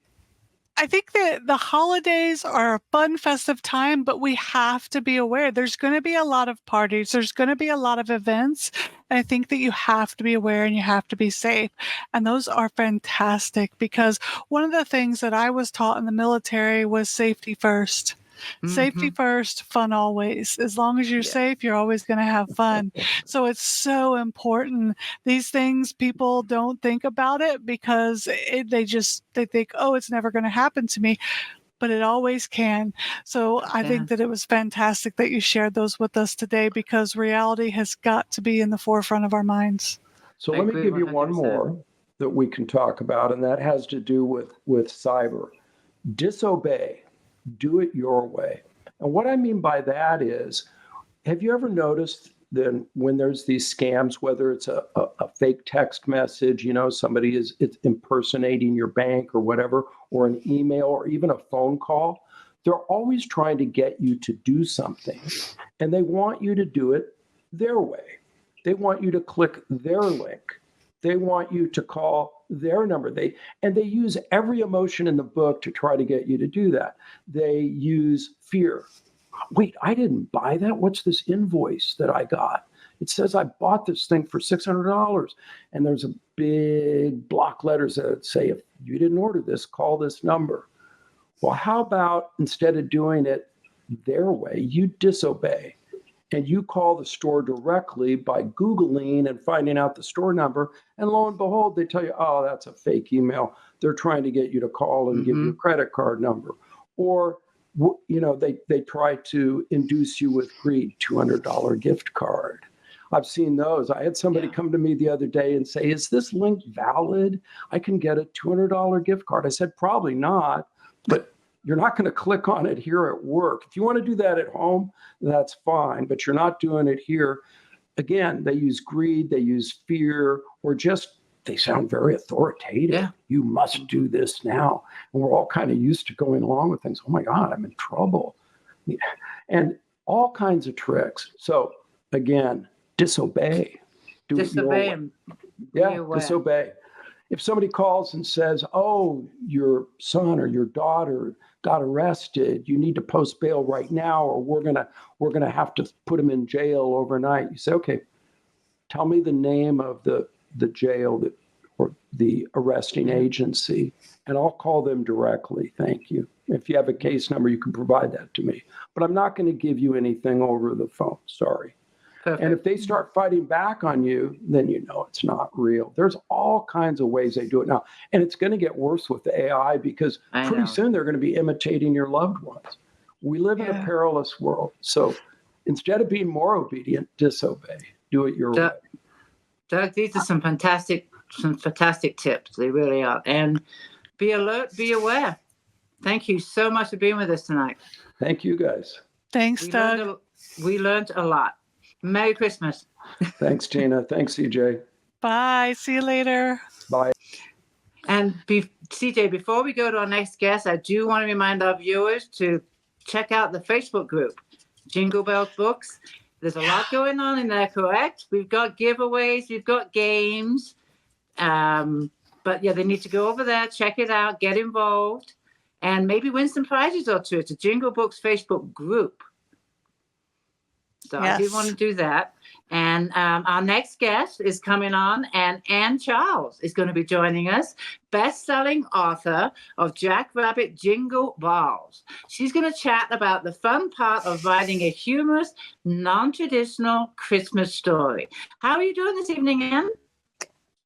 C: I think that the holidays are a fun, festive time, but we have to be aware. There's going to be a lot of parties. There's going to be a lot of events. And I think that you have to be aware and you have to be safe. And those are fantastic because one of the things that I was taught in the military was safety first. Safety first, fun always. As long as you're safe, you're always going to have fun. So it's so important. These things, people don't think about it because they think, oh, it's never going to happen to me. But it always can. So I think that it was fantastic that you shared those with us today because reality has got to be in the forefront of our minds.
J: So let me give you one more that we can talk about, and that has to do with cyber. Disobey. Do it your way. And what I mean by that is, have you ever noticed that when there's these scams, whether it's a fake text message, somebody is impersonating your bank or whatever, or an email or even a phone call, they're always trying to get you to do something. And they want you to do it their way. They want you to click their link. They want you to call their number. They use every emotion in the book to try to get you to do that. They use fear. Wait, I didn't buy that. What's this invoice that I got? It says I bought this thing for $600. And there's a big block letters that say, if you didn't order this, call this number. Well, how about instead of doing it their way, you disobey? And you call the store directly by Googling and finding out the store number. And lo and behold, they tell you, oh, that's a fake email. They're trying to get you to call and give you a credit card number. Or, they try to induce you with greed, $200 gift card. I've seen those. I had somebody come to me the other day and say, is this link valid? I can get a $200 gift card. I said, probably not, but you're not going to click on it here at work. If you want to do that at home, that's fine, but you're not doing it here. Again, they use greed, they use fear, or just they sound very authoritative. Yeah. You must do this now. And we're all kind of used to going along with things. Oh my God, I'm in trouble. And all kinds of tricks. So again, disobey.
B: Disobey and
J: disobey. If somebody calls and says, oh, your son or your daughter got arrested, you need to post bail right now, or we're gonna have to put him in jail overnight. You say, okay, tell me the name of the jail or the arresting agency, and I'll call them directly. Thank you. If you have a case number, you can provide that to me. But I'm not going to give you anything over the phone. Sorry. Perfect. And if they start fighting back on you, then you know it's not real. There's all kinds of ways they do it now. And it's going to get worse with the AI because pretty soon they're going to be imitating your loved ones. We live in a perilous world. So instead of being more obedient, disobey. Do it your way.
B: Doug, these are some fantastic tips. They really are. And be alert, be aware. Thank you so much for being with us tonight.
J: Thank you, guys.
C: Thanks, Doug.
B: We learned a lot. Merry Christmas.
J: Thanks, Gina. Thanks, CJ.
C: Bye. See you later.
J: Bye.
B: And CJ, before we go to our next guest, I do want to remind our viewers to check out the Facebook group, Jingle Bell Books. There's a lot going on in there, correct? We've got giveaways, we've got games. But yeah, they need to go over there, check it out, get involved, and maybe win some prizes or two. It's a Jingle Books Facebook group. So I did want to do that. And our next guest is coming on, and Ann Charles is going to be joining us, best-selling author of Jack Rabbit Jingle Balls. She's going to chat about the fun part of writing a humorous, non-traditional Christmas story. How are you doing this evening, Ann?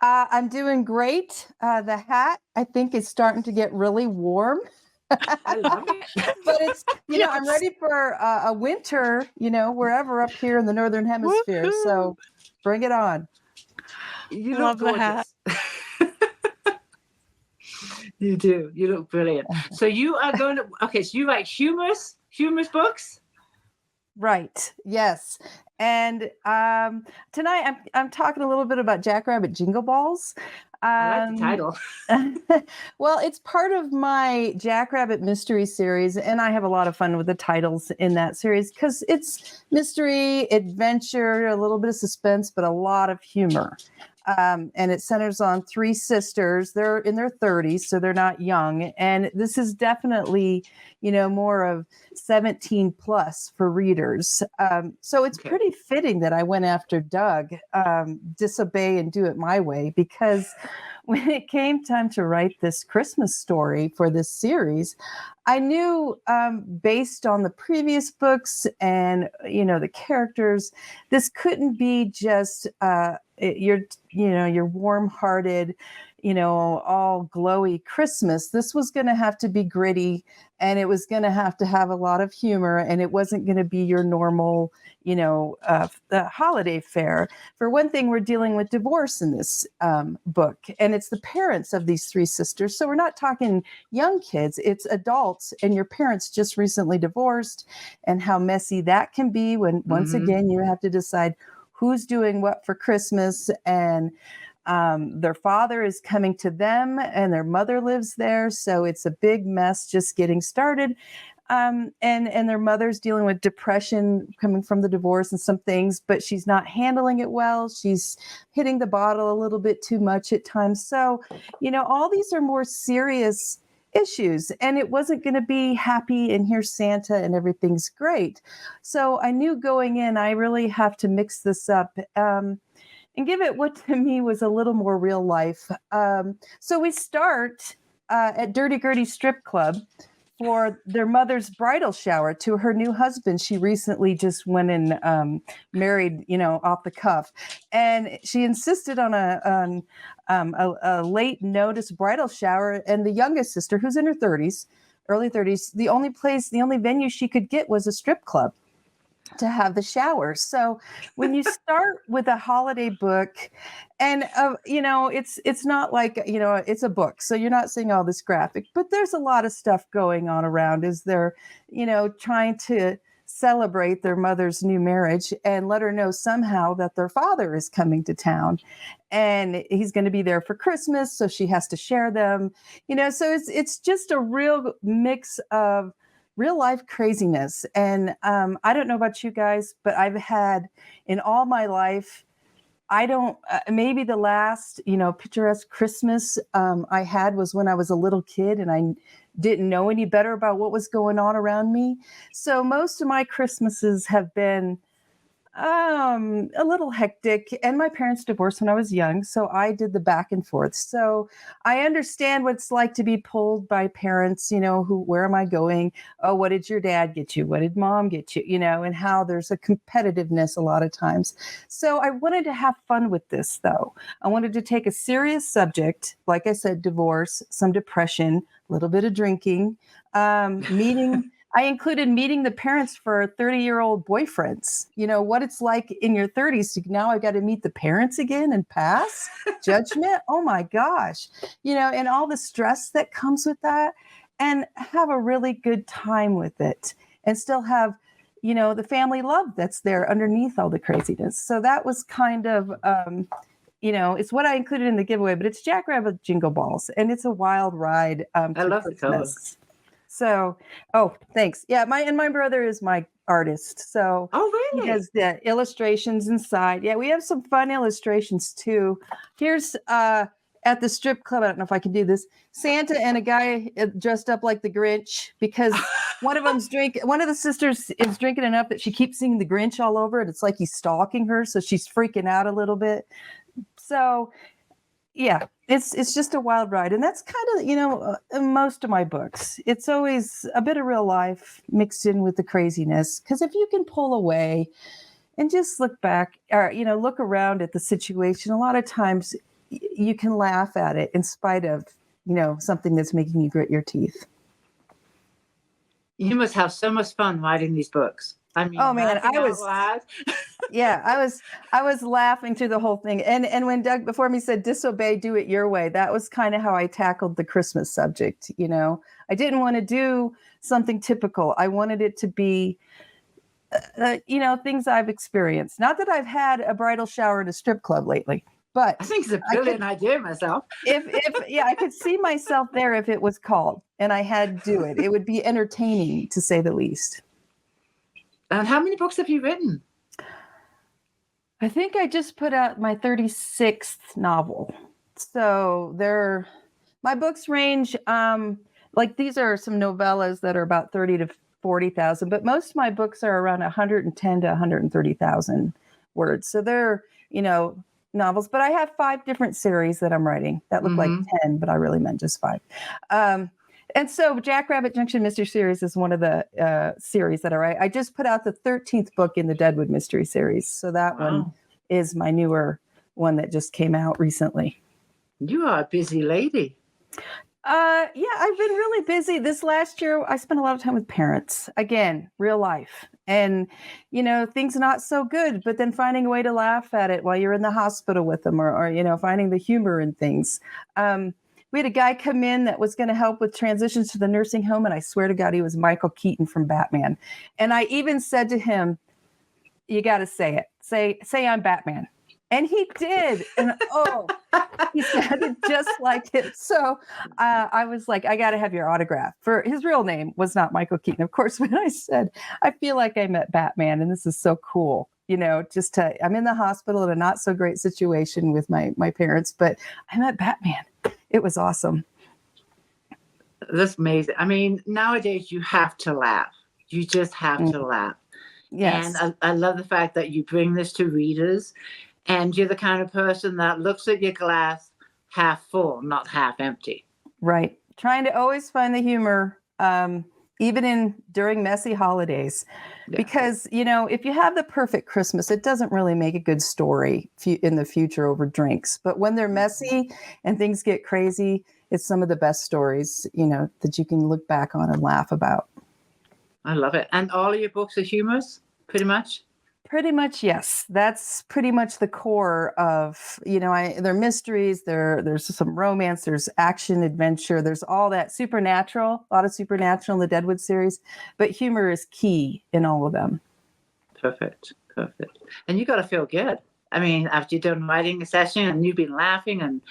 K: I'm doing great. The hat, I think, is starting to get really warm.
B: I love it.
K: But it's, I'm ready for a winter, wherever up here in the Northern Hemisphere.
C: Woo-hoo.
K: So bring it on.
B: You
C: love
B: look
C: the hat.
B: You do. You look brilliant. So you are going to, so you write humorous books?
K: Right. Yes. And tonight I'm talking a little bit about Jack Rabbit Jingle Balls.
B: I like the title.
K: Well, it's part of my Jackrabbit mystery series, and I have a lot of fun with the titles in that series because it's mystery, adventure, a little bit of suspense, but a lot of humor. And it centers on three sisters. They're in their 30s, so they're not young. And this is definitely, more of 17 plus for readers. So it's pretty fitting that I went after Doug, Disobey and Do It My Way, because when it came time to write this Christmas story for this series, I knew based on the previous books and, the characters, this couldn't be just your warm-hearted, all glowy Christmas. This was going to have to be gritty, and it was going to have a lot of humor, and it wasn't going to be your normal, the holiday fare. For one thing, we're dealing with divorce in this book, and it's the parents of these three sisters. So we're not talking young kids, it's adults, and your parents just recently divorced, and how messy that can be when once again you have to decide who's doing what for Christmas, and their father is coming to them and their mother lives there. So it's a big mess just getting started. And their mother's dealing with depression coming from the divorce and some things, but she's not handling it well. She's hitting the bottle a little bit too much at times. So, all these are more serious issues, and it wasn't going to be happy and here's Santa and everything's great. So I knew going in, I really have to mix this up and give it what to me was a little more real life. So we start at Dirty Gertie Strip Club for their mother's bridal shower to her new husband. She recently just went and married, off the cuff. And she insisted on a late notice bridal shower. And the youngest sister, who's in her 30s, early 30s, the only venue she could get was a strip club to have the shower. So when you start with a holiday book, and it's not like it's a book, so you're not seeing all this graphic, but there's a lot of stuff going on around as they're trying to celebrate their mother's new marriage and let her know somehow that their father is coming to town and he's going to be there for Christmas, so she has to share them. So it's just a real mix of real life craziness. And I don't know about you guys, but I've had in all my life, maybe the last, picturesque Christmas I had was when I was a little kid and I didn't know any better about what was going on around me. So most of my Christmases have been a little hectic, and my parents divorced when I was young, so I did the back and forth. So I understand what it's like to be pulled by parents, where am I going? Oh, what did your dad get you? What did mom get you? And how there's a competitiveness a lot of times. So I wanted to have fun with this, though. I wanted to take a serious subject, like I said, divorce, some depression, a little bit of drinking, I included meeting the parents for 30-year-old boyfriends. What it's like in your 30s. Now I got to meet the parents again and pass judgment. Oh my gosh. And all the stress that comes with that, and have a really good time with it and still have, the family love that's there underneath all the craziness. So that was kind of, it's what I included in the giveaway, but it's Jackrabbit Jingle Balls, and it's a wild ride.
B: I love the colors.
K: So, thanks. Yeah, my brother is my artist. So
B: really?
K: He does the illustrations inside. Yeah, we have some fun illustrations too. Here's at the strip club, I don't know if I can do this, Santa and a guy dressed up like the Grinch, because one of the sisters is drinking enough that she keeps seeing the Grinch all over it. It's like he's stalking her, so she's freaking out a little bit. So yeah, it's just a wild ride. And that's kind of, in most of my books, it's always a bit of real life mixed in with the craziness. Because if you can pull away and just look back or, look around at the situation, a lot of times you can laugh at it in spite of, something that's making you grit your teeth.
B: You must have so much fun writing these books. I mean,
K: oh man, I was laughing through the whole thing. And when Doug before me said disobey, do it your way, that was kind of how I tackled the Christmas subject. I didn't want to do something typical. I wanted it to be, things I've experienced. Not that I've had a bridal shower at a strip club lately, But
B: I think it's a brilliant idea myself.
K: if yeah, I could see myself there if it was called and I had to do it. It would be entertaining, to say the least.
B: And how many books have you written?
K: I think I just put out my 36th novel. So my books range, like these are some novellas that are about 30 to 40,000, but most of my books are around 110 to 130,000 words. So they're, novels, but I have 5 different series that I'm writing that look like 10, but I really meant just 5. And so Jackrabbit Junction Mystery Series is one of the series that I write. I just put out the 13th book in the Deadwood Mystery Series. So that one is my newer one that just came out recently.
B: You are a busy lady.
K: Yeah, I've been really busy. This last year, I spent a lot of time with parents. Again, real life. And, things not so good, but then finding a way to laugh at it while you're in the hospital with them or finding the humor in things. We had a guy come in that was going to help with transitions to the nursing home. And I swear to God, he was Michael Keaton from Batman. And I even said to him, you got to say it. Say I'm Batman. And he did. And he sounded just like it. So I was like, I got to have your autograph. For his real name was not Michael Keaton. Of course, when I said, I feel like I met Batman and this is so cool. I'm in the hospital in a not so great situation with my parents, but I met Batman. It was awesome.
B: That's amazing. I mean, nowadays you have to laugh. You just have to laugh.
K: Yes.
B: And I love the fact that you bring this to readers. And you're the kind of person that looks at your glass half full, not half empty.
K: Right. Trying to always find the humor, even during messy holidays. Yeah. Because, if you have the perfect Christmas, it doesn't really make a good story in the future over drinks. But when they're messy and things get crazy, it's some of the best stories, that you can look back on and laugh about.
B: I love it. And all of your books are humorous, pretty much?
K: Pretty much, yes. That's pretty much the core of, they're mysteries, there's some romance, there's action, adventure, there's all that supernatural, a lot of supernatural in the Deadwood series, but humor is key in all of them.
B: Perfect. And you got to feel good. I mean, after you've done writing a session and you've been laughing and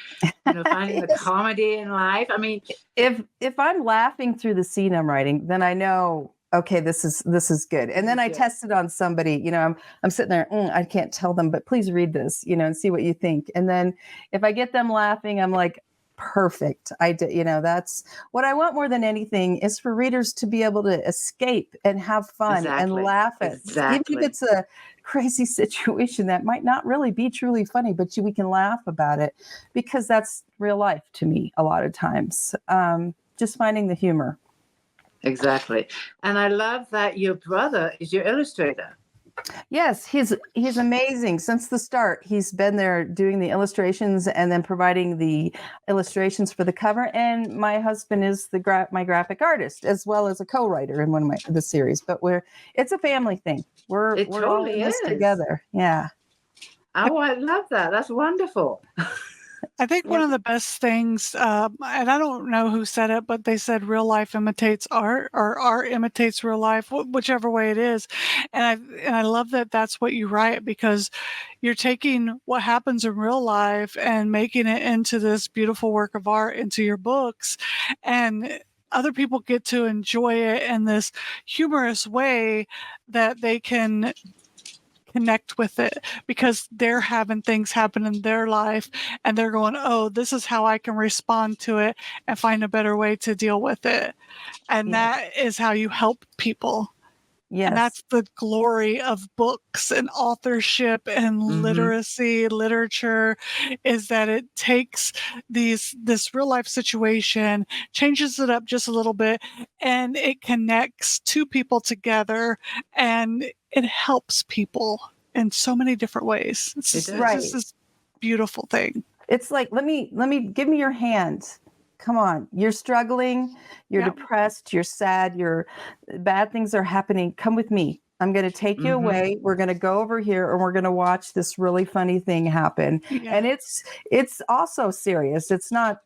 B: finding the comedy in life. I mean,
K: if I'm laughing through the scene I'm writing, then I know, okay, this is good. And then I test it on somebody, I'm sitting there, I can't tell them, but please read this, and see what you think. And then if I get them laughing, I'm like, perfect. I did, that's what I want more than anything is for readers to be able to escape and have fun and laugh at, even if it's a crazy situation that might not really be truly funny, but we can laugh about it because that's real life to me a lot of times. Just finding the humor.
B: Exactly. And I love that your brother is your illustrator.
K: Yes, he's amazing. Since the start, he's been there doing the illustrations and then providing the illustrations for the cover. And my husband is my graphic artist as well as a co-writer in one of the series. But it's a family thing. We're totally all in this together. Yeah.
B: Oh, I love that. That's wonderful.
C: I think one of the best things, and I don't know who said it, but they said real life imitates art or art imitates real life, whichever way it is. And I love that that's what you write because you're taking what happens in real life and making it into this beautiful work of art into your books. And other people get to enjoy it in this humorous way that they can connect with it because they're having things happen in their life and they're going, oh, this is how I can respond to it and find a better way to deal with it. And that is how you help people. Yes. And that's the glory of books and authorship and literacy, literature, is that it takes this real life situation, changes it up just a little bit, and it connects two people together and it helps people in so many different ways. It's just this beautiful thing.
K: It's like, give me your hand. Come on, you're struggling, you're depressed, you're sad, bad things are happening. Come with me. I'm going to take you away. We're going to go over here and we're going to watch this really funny thing happen. Yeah. And it's also serious. It's not,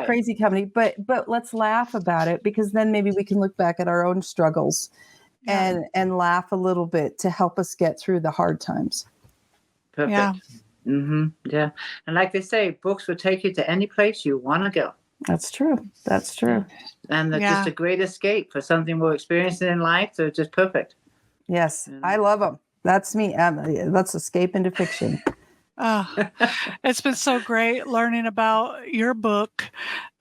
K: crazy comedy, but let's laugh about it because then maybe we can look back at our own struggles and laugh a little bit to help us get through the hard times.
B: Perfect.
C: Yeah.
B: Yeah. And like they say, books will take you to any place you want to go.
K: That's true. That's true.
B: And they're
C: Yeah.
B: just a great escape for something we're experiencing in life. They're just perfect.
K: Yes, I love them. That's me. Let's escape into fiction.
C: It's been so great learning about your book,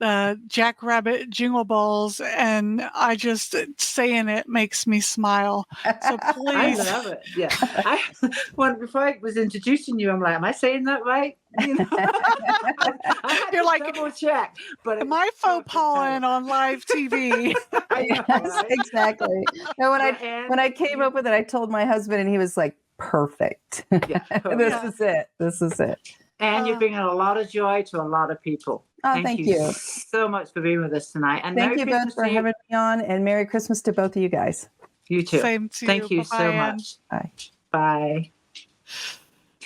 C: Jackrabbit Jingle Balls, and I just saying it makes me smile. So please,
B: I love it. Yeah. Before I was introducing you, I'm like, am I saying that right? You know? I had
C: You're
B: to
C: like,
B: double check. But
C: am I faux pas on live TV?
B: I know,
K: Yes,
B: right?
K: exactly. And when I came up with it, I told my husband, and he was like, "Perfect.
B: Yeah, perfect.
K: This is it. This is it."
B: And you're bringing a lot of joy to a lot of people.
K: Oh, thank you
B: so much for being with us tonight. And
K: Thank
B: Merry
K: you
B: Christmas
K: both for
B: to you.
K: having me on, and Merry Christmas to both of you guys.
B: You too.
C: Same to
B: Thank
C: you.
B: you so
C: Bye-bye, Ann.
B: much.
K: Bye.
B: Bye.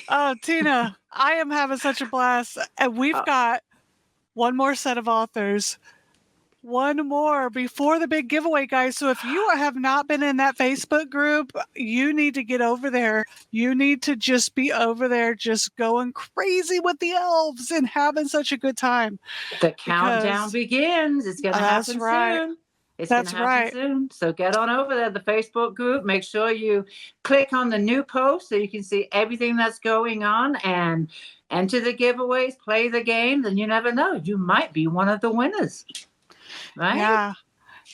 C: Oh, Tina, I am having such a blast. And we've got one more set of authors. One more before the big giveaway, guys. So if you have not been in that Facebook group, you need to get over there. You need to just be over there, just going crazy with the elves and having such a good time.
B: The countdown begins. It's going to
C: That's
B: happen
C: right.
B: soon. It's
C: That's
B: going to happen soon. So get on over there, the Facebook group. Make sure you click on the new post so you can see everything that's going on and enter the giveaways, play the games, and you never know. You might be one of the winners. Right?
C: Yeah,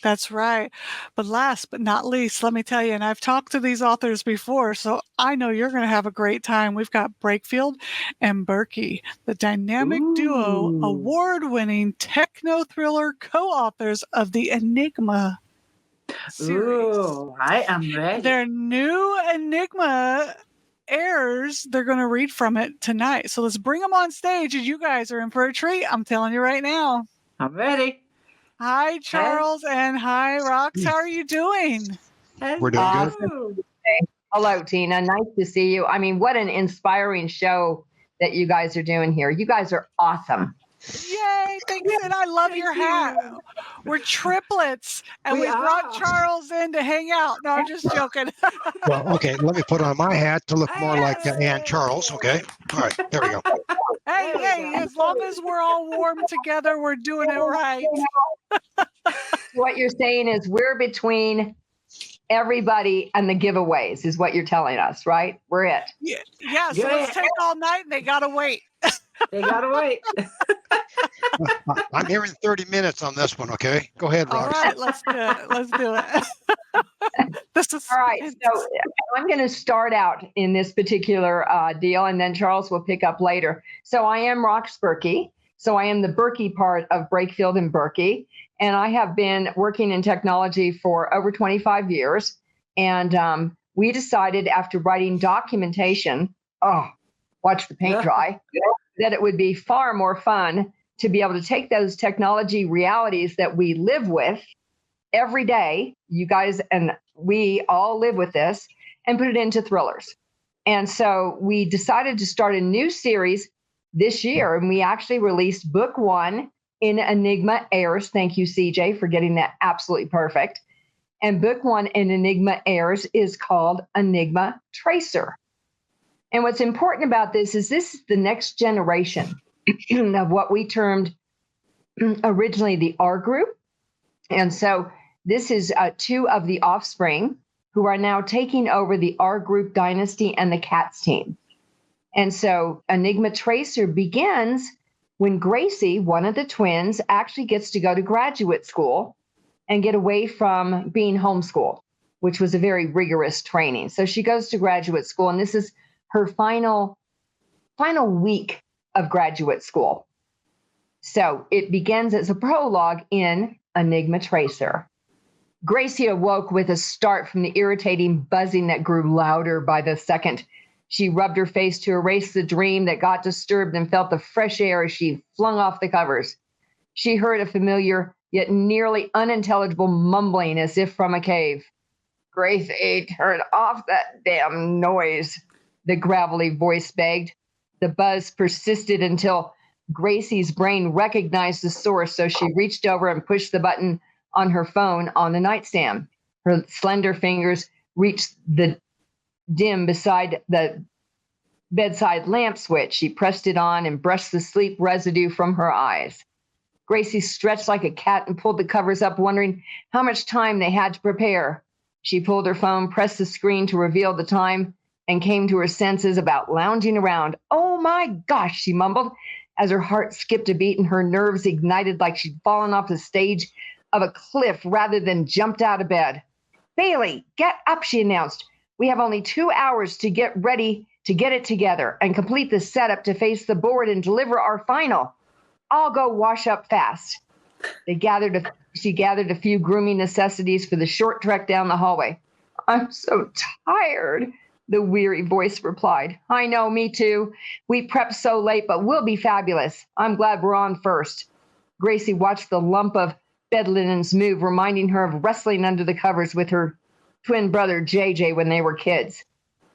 C: that's right. But last but not least, let me tell you, and I've talked to these authors before, so I know you're going to have a great time. We've got Brakefield and Berkey, the dynamic duo, award-winning techno thriller co-authors of the Enigma series.
B: Ooh, I am ready.
C: Their new Enigma airs. They're going to read from it tonight. So let's bring them on stage, and you guys are in for a treat. I'm telling you right now.
B: I'm ready.
C: Hi, Charles, and hi, Rox. How are you doing?
L: We're doing good. Hello, Tina. Nice to see you. I mean, what an inspiring show that you guys are doing here. You guys are awesome.
C: Yay, thanks. And I love your hat. We're triplets, and we brought Charles in to hang out. No, I'm just joking.
M: Well, okay, let me put on my hat to look more like Ann Charles, okay? All right, there we go.
C: Hey, as long as we're all warm together, we're doing it right.
L: What you're saying is we're between everybody and the giveaways is what you're telling us, right? We're it.
C: Yeah, so let's take all night, and they got to wait.
B: They got to wait.
M: I'm here in 30 minutes on this one, okay? Go ahead, Rox.
C: All right, let's do it. Let's do it.
L: All right, so I'm going to start out in this particular deal, and then Charles will pick up later. So I am Rox Berkey. So I am the Berkey part of Brakefield and Berkey, and I have been working in technology for over 25 years. And we decided after writing documentation, watch the paint dry, that it would be far more fun to be able to take those technology realities that we live with every day, you guys and we all live with this, and put it into thrillers. And so we decided to start a new series this year, and we actually released book 1 in Enigma Airs. Thank you, CJ, for getting that absolutely perfect. And book 1 in Enigma Airs is called Enigma Tracer. And what's important about this is the next generation of what we termed originally the R group. And so this is 2 of the offspring who are now taking over the R group dynasty and the Cats team. And so Enigma Tracer begins when Gracie, one of the twins, actually gets to go to graduate school and get away from being homeschooled, which was a very rigorous training. So she goes to graduate school, and this is her final week of graduate school. So it begins as a prologue in Enigma Tracer. Gracie awoke with a start from the irritating buzzing that grew louder by the second. She rubbed her face to erase the dream that got disturbed and felt the fresh air as she flung off the covers. She heard a familiar yet nearly unintelligible mumbling as if from a cave. Gracie, turn off that damn noise, the gravelly voice begged. The buzz persisted until Gracie's brain recognized the source, so she reached over and pushed the button on her phone on the nightstand. Her slender fingers reached the dim beside the bedside lamp switch. She pressed it on and brushed the sleep residue from her eyes. Gracie stretched like a cat and pulled the covers up, wondering how much time they had to prepare. She pulled her phone, pressed the screen to reveal the time, and came to her senses about lounging around. "Oh my gosh," she mumbled, as her heart skipped a beat and her nerves ignited like she'd fallen off the stage of a cliff rather than jumped out of bed. "Bailey, get up," she announced. "We have only 2 hours to get ready to get it together and complete the setup to face the board and deliver our final. I'll go wash up fast." She gathered a few grooming necessities for the short trek down the hallway. "I'm so tired," the weary voice replied. "I know, me too. We prepped so late, but we'll be fabulous. I'm glad we're on first." Gracie watched the lump of bed linens move, reminding her of wrestling under the covers with her twin brother JJ when they were kids.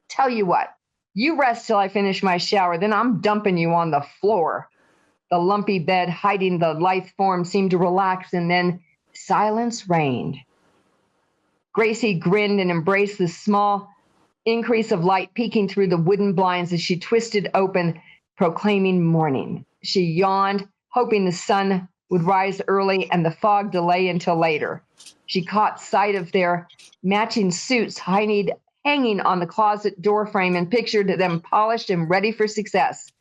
L: "Tell you what, you rest till I finish my shower, then I'm dumping you on the floor." The lumpy bed hiding the lithe form seemed to relax, and then silence reigned. Gracie grinned and embraced the small increase of light peeking through the wooden blinds as she twisted open, proclaiming morning. She yawned, hoping the sun would rise early and the fog delay until later. She caught sight of their matching suits hanging on the closet doorframe and pictured them polished and ready for success.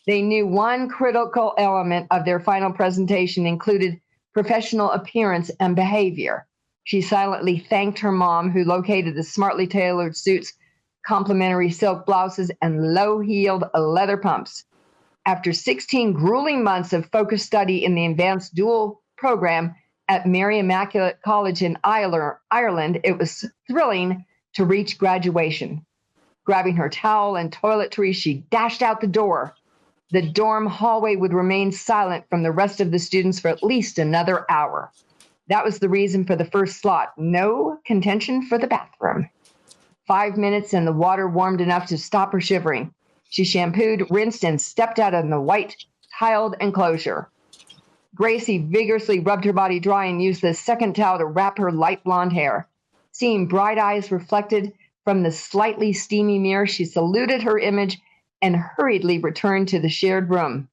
L: They knew one critical element of their final presentation included professional appearance and behavior. She silently thanked her mom, who located the smartly tailored suits, complimentary silk blouses, and low-heeled leather pumps. After 16 grueling months of focused study in the advanced dual program at Mary Immaculate College in Ireland, it was thrilling to reach graduation. Grabbing her towel and toiletries, she dashed out the door. The dorm hallway would remain silent from the rest of the students for at least another hour. That was the reason for the first slot. No contention for the bathroom. 5 minutes and the water warmed enough to stop her shivering. She shampooed, rinsed, and stepped out of the white tiled enclosure. Gracie vigorously rubbed her body dry and used the second towel to wrap her light blonde hair. Seeing bright eyes reflected from the slightly steamy mirror, she saluted her image and hurriedly returned to the shared room.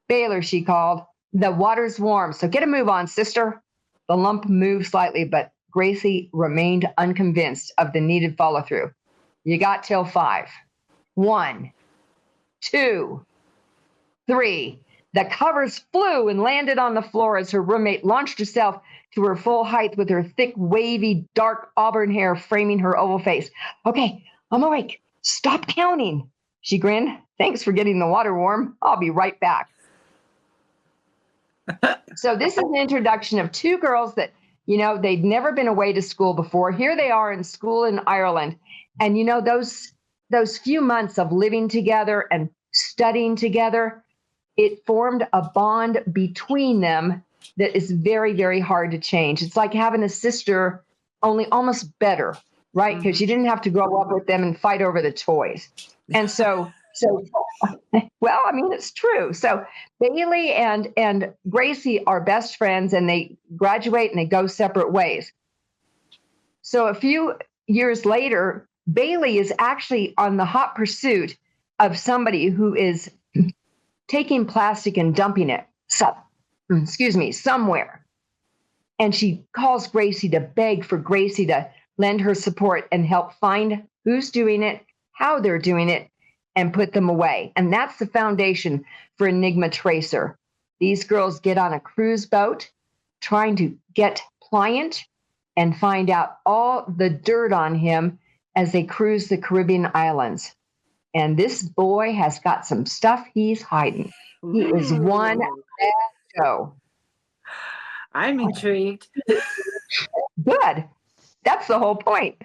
L: "Baylor," she called, "the water's warm, so get a move on, sister." The lump moved slightly, but Gracie remained unconvinced of the needed follow-through. "You got till 5. 1, 2, 3. The covers flew and landed on the floor as her roommate launched herself to her full height with her thick, wavy, dark auburn hair framing her oval face. "Okay, I'm awake. Stop counting." She grinned. "Thanks for getting the water warm. I'll be right back." So this is an introduction of two girls that, they'd never been away to school before. Here they are in school in Ireland. And, those few months of living together and studying together, it formed a bond between them that is very, very hard to change. It's like having a sister, only almost better, right? Because you didn't have to grow up with them and fight over the toys. And so, well, I mean, it's true. So Bailey and Gracie are best friends, and they graduate and they go separate ways. So a few years later, Bailey is actually on the hot pursuit of somebody who is taking plastic and dumping it, somewhere. And she calls Gracie to beg for Gracie to lend her support and help find who's doing it, how they're doing it, and put them away. And that's the foundation for Enigma Tracer. These girls get on a cruise boat trying to get Pliant and find out all the dirt on him as they cruise the Caribbean islands. And this boy has got some stuff he's hiding. He is one bad show.
B: I'm intrigued.
L: Good. That's the whole point.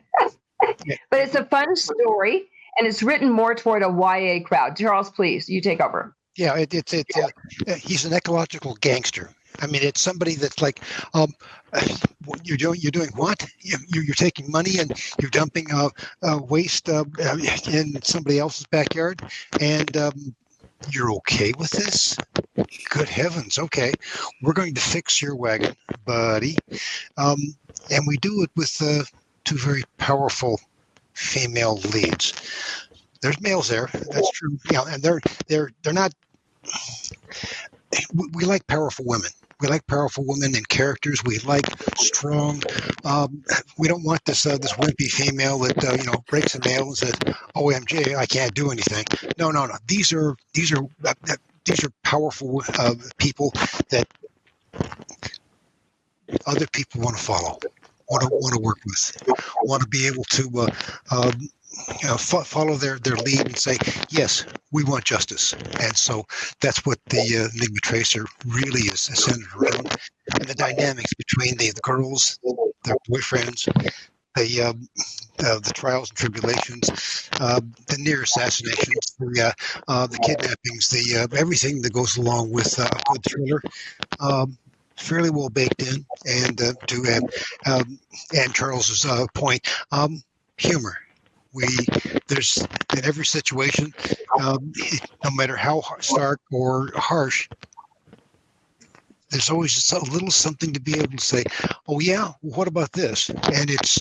L: But it's a fun story, and it's written more toward a YA crowd. Charles, please, you take over.
M: Yeah, he's an ecological gangster. I mean, it's somebody that's like, you're doing what? You're taking money and you're dumping waste in somebody else's backyard, and you're okay with this? Good heavens! Okay, we're going to fix your wagon, buddy, and we do it with two very powerful female leads. There's males there. That's true. Yeah, and they're not. We like powerful women. We like powerful women and characters. We like strong. We don't want this wimpy female that breaks a nail and says, "OMG, I can't do anything." No. These are powerful people that other people want to follow, want to work with, want to be able to follow their lead and say, yes, we want justice. And so that's what the Enigma Tracer really is centered around. And the dynamics between the girls, their boyfriends, the trials and tribulations, the near assassinations, the kidnappings, everything that goes along with a good thriller. Fairly well baked in, and and Charles's point, humor. There's in every situation, no matter how stark or harsh, there's always just a little something to be able to say, "Oh yeah, well, what about this?" And it's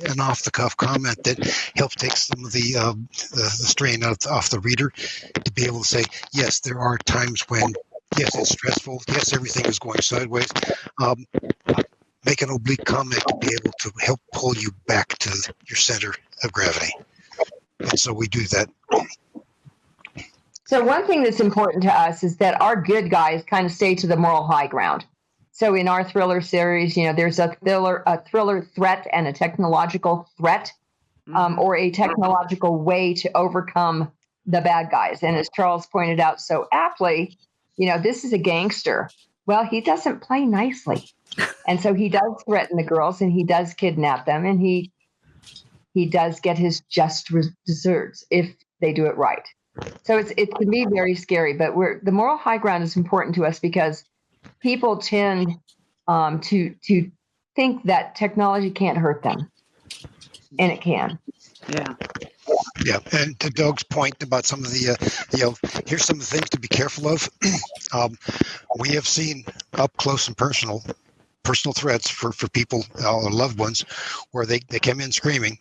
M: an off-the-cuff comment that helps take some of the strain off the reader to be able to say, "Yes, there are times when." Yes, it's stressful. Yes, everything is going sideways. Make an oblique comment to be able to help pull you back to your center of gravity. And so we do that.
L: So one thing that's important to us is that our good guys kind of stay to the moral high ground. So in our thriller series, there's a thriller threat and a technological threat, or a technological way to overcome the bad guys. And as Charles pointed out so aptly, this is a gangster. Well, he doesn't play nicely. And so he does threaten the girls and he does kidnap them and he does get his just deserts if they do it right. So it can be very scary, but the moral high ground is important to us because people tend to think that technology can't hurt them. And it can.
B: Yeah.
M: Yeah, and to Doug's point about some of the, here's some of the things to be careful of. We have seen up close and personal threats for people, or loved ones, where they come in screaming,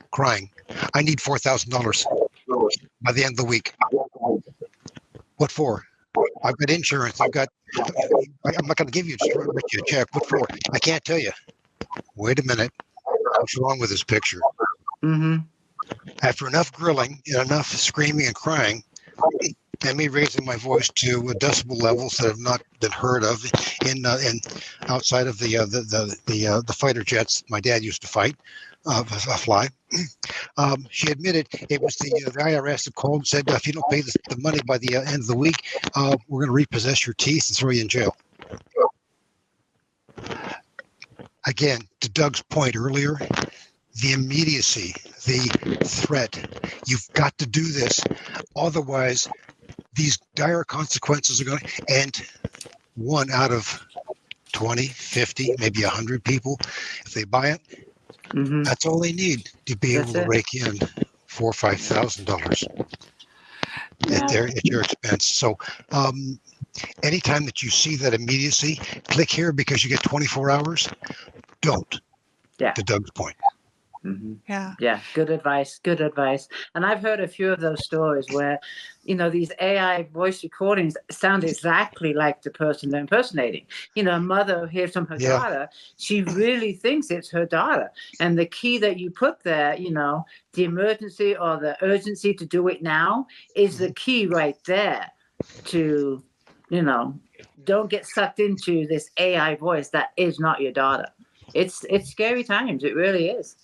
M: crying, "I need $4,000 by the end of the week." What for? I've got insurance. I'm not going to give you a check. What for? I can't tell you. Wait a minute. What's wrong with this picture?
B: Mm-hmm.
M: After enough grilling and enough screaming and crying, and me raising my voice to decibel levels that have not been heard of in outside of the fighter jets my dad used to fly. She admitted it was the IRS that called and said, if you don't pay the money by the end of the week, we're going to repossess your teeth and throw you in jail. Again, to Doug's point earlier, the immediacy, the threat, you've got to do this. Otherwise, these dire consequences are going to, and 1 out of 20, 50, maybe 100 people, if they buy it, that's all they need to be able to rake in $4,000 or $5,000 at your expense. So anytime that you see that immediacy, click here because you get 24 hours. Don't.
B: Yeah.
M: To Doug's point.
B: Mm-hmm.
C: Yeah.
B: Good advice. And I've heard a few of those stories where, these AI voice recordings sound exactly like the person they're impersonating. A mother hears from her daughter. She really thinks it's her daughter. And the key that you put there, the emergency or the urgency to do it now is the key right there to, don't get sucked into this AI voice that is not your daughter. It's scary times. It really is.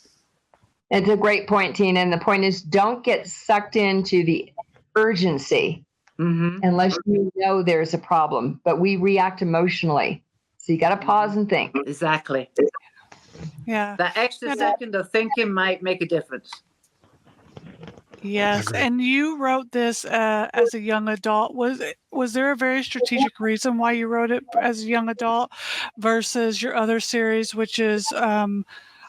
L: It's a great point, Tina. And the point is, don't get sucked into the urgency unless you know there's a problem. But we react emotionally. So you got to pause and think.
B: Exactly.
C: Yeah.
B: That extra second of thinking might make a difference.
C: Yes. And you wrote this as a young adult. Was there a very strategic reason why you wrote it as a young adult versus your other series, which is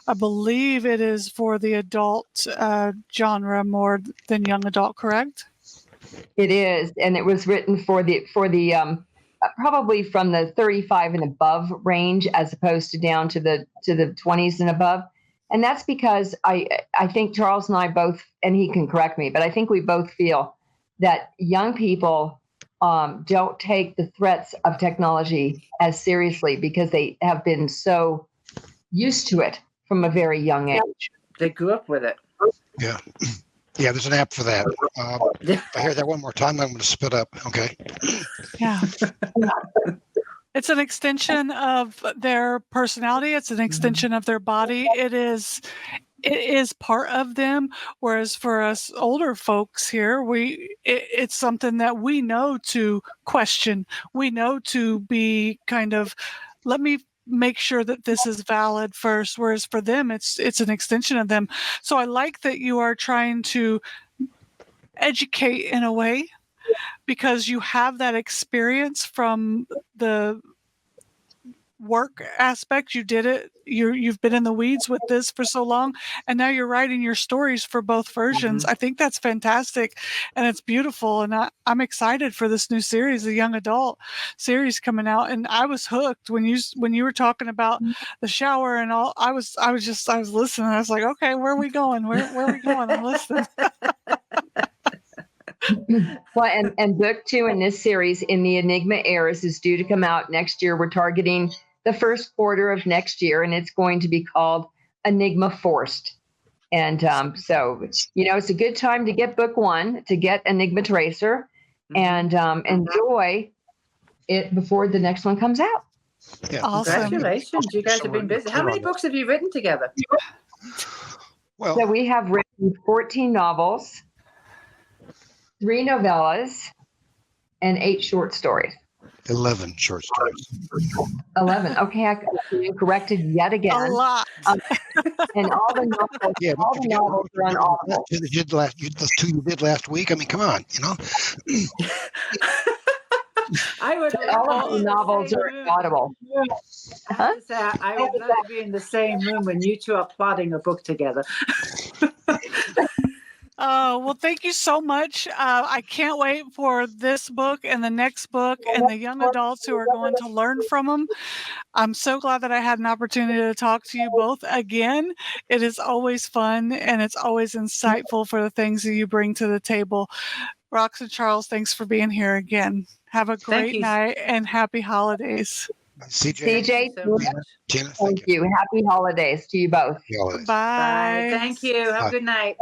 C: I believe it is for the adult genre more than young adult, correct?
L: It is, and it was written for the probably from the 35 and above range, as opposed to down to the 20s and above. And that's because I think Charles and I both, and he can correct me, but I think we both feel that young people don't take the threats of technology as seriously because they have been so used to it from a very young age.
B: They grew up with it.
M: Yeah. Yeah, there's an app for that. If I hear that one more time, I'm going to spit up. Okay.
C: Yeah. It's an extension of their personality. It's an extension of their body. It is part of them. Whereas for us older folks here, it's something that we know to question. We know to be kind of, let me make sure that this is valid first. Whereas for them, it's an extension of them. So I like that you are trying to educate in a way, because you have that experience from the work aspect. You did it. You've been in the weeds with this for so long, and now you're writing your stories for both versions. I think that's fantastic, and it's beautiful. And I'm excited for this new series, the young adult series coming out. And I was hooked when you were talking about the shower and all. I was listening. I was like, okay, where are we going? Where are we going? I'm listening.
L: Well, and book 2 in this series, In the Enigma Heirs, is due to come out next year. We're targeting the first quarter of next year, and it's going to be called Enigma Forced. And so, it's a good time to get book 1, to get Enigma Tracer, and enjoy it before the next one comes out.
M: Yeah.
C: Awesome.
B: Congratulations. You guys have been busy. How many books have you written together?
M: Well,
L: So we have written 14 novels, 3 novellas, and 8 short stories.
M: 11 short stories.
L: 11. Okay, I corrected yet again.
C: A lot.
L: And all the novels,
M: Yeah,
L: all the novels are on Audible.
M: The two you did last week. I mean, come on,
B: I would
L: All of the novels are on Audible.
B: I would love to be in the same room when you two are plotting a book together.
C: Well, thank you so much. I can't wait for this book and the next book and the young adults who are going to learn from them. I'm so glad that I had an opportunity to talk to you both again. It is always fun, and it's always insightful for the things that you bring to the table. Rox and Charles, thanks for being here again. Have a great night and happy holidays.
L: CJ,
M: Tina,
L: thank you. Happy holidays to you both.
C: Bye.
B: Bye. Thank you. Have a good night.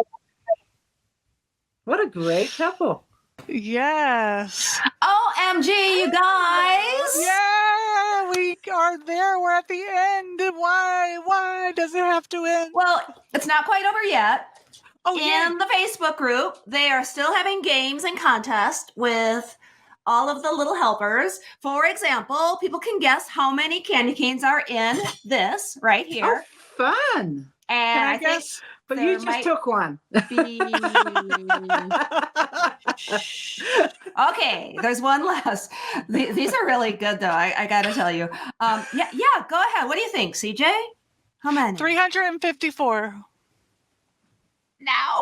B: What a great couple.
C: Yes.
A: OMG, you guys.
C: Yeah, we are there. We're at the end. Why does it have to end?
A: Well, it's not quite over yet.
C: Oh,
A: in the Facebook group, they are still having games and contests with all of the little helpers. For example, people can guess how many candy canes are in this right here.
B: Oh, fun.
A: And I guess,
B: but you just took one.
A: Okay, there's one less. These are really good, though. I got to tell you. Yeah, go ahead. What do you think, CJ? How many?
C: 354.
A: Now.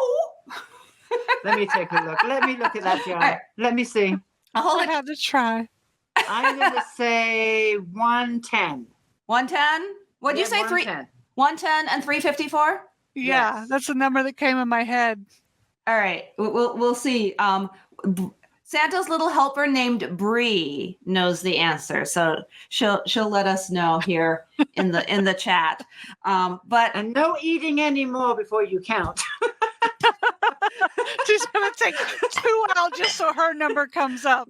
B: Let me take a look. Let me look at that jar. Right. Let me see.
C: I had to try.
B: I'm going to say 110.
A: 110? What'd you say? 110 and 354?
C: Yeah, yes. That's the number that came in my head.
A: All right, we'll see. Santa's little helper named Bree knows the answer, so she'll let us know here in the chat. But
B: no eating anymore before you count.
C: She's gonna take 2 out just so her number comes up.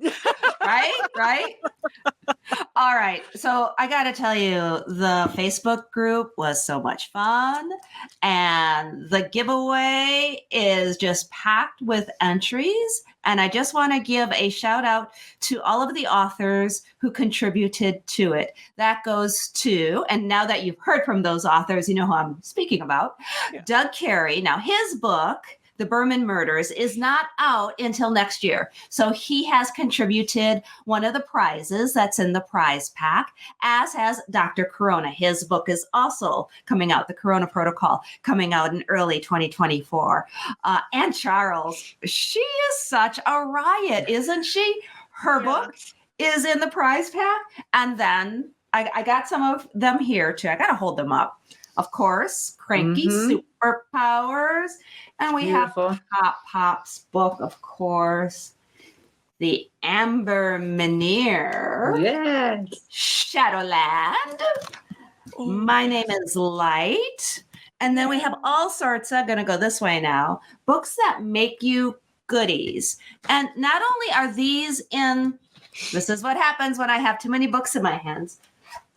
A: Right. All right. So I got to tell you, the Facebook group was so much fun, and the giveaway is just packed with entries. And I just want to give a shout out to all of the authors who contributed to it. That goes to, and now that you've heard from those authors, you know who I'm speaking about, Doug Carey. Now, his book, The Berman Murders, is not out until next year. So he has contributed one of the prizes that's in the prize pack, as has Dr. Corona. His book is also coming out, The Corona Protocol, coming out in early 2024. And Charles, she is such a riot, isn't she? Her book is in the prize pack. And then I got some of them here too. I got to hold them up. of course, Cranky
B: Mhm.
A: Superpowers. And we
B: Beautiful.
A: have Pop Pop's book, of course. The Amber Minear.
B: Yes.
A: Shadowland. My Name is Light. And then we have all sorts of, going to go this way now, books that make you goodies. And not only are these in, this is what happens when I have too many books in my hands.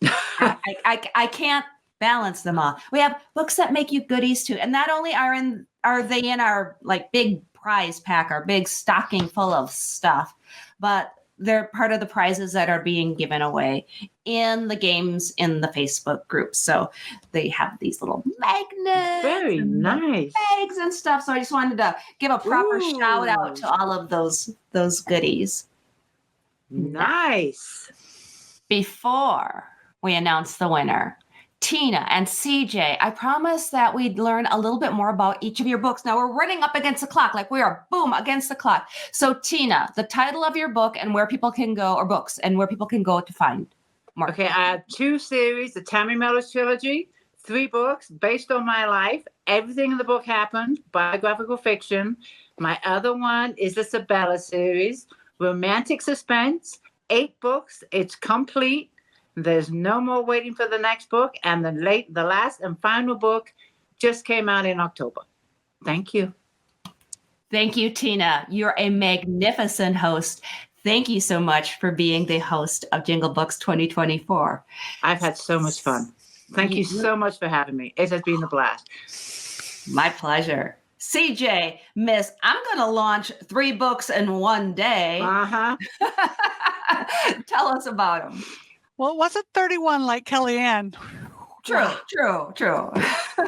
A: I can't balance them all. We have books that make you goodies too. And not only are they in our like big prize pack, our big stocking full of stuff, but they're part of the prizes that are being given away in the games in the Facebook group. So they have these little magnets.
B: Very nice.
A: Bags and stuff. So I just wanted to give a proper shout out to all of those goodies.
B: Nice.
A: Before we announce the winner, Tina and CJ, I promised that we'd learn a little bit more about each of your books. Now we're running up against the clock, like we are boom against the clock. So Tina, the title of your book and where people can go, or books, and where people can go to find more.
B: Okay, I have 2 series, the Tammy Meller's trilogy, 3 books based on my life. Everything in the book happened, biographical fiction. My other one is the Sabella series, romantic suspense, 8 books. It's complete. There's no more waiting for the next book. And the last and final book just came out in October. Thank you.
A: Thank you, Tina. You're a magnificent host. Thank you so much for being the host of Jingle Books 2024.
B: I've had so much fun. Thank you so much for having me. It has been a blast.
A: My pleasure. CJ, Miss, I'm going to launch 3 books in one day.
B: Uh-huh.
A: Tell us about them.
C: Well, it wasn't 31 like Kellyanne.
A: True.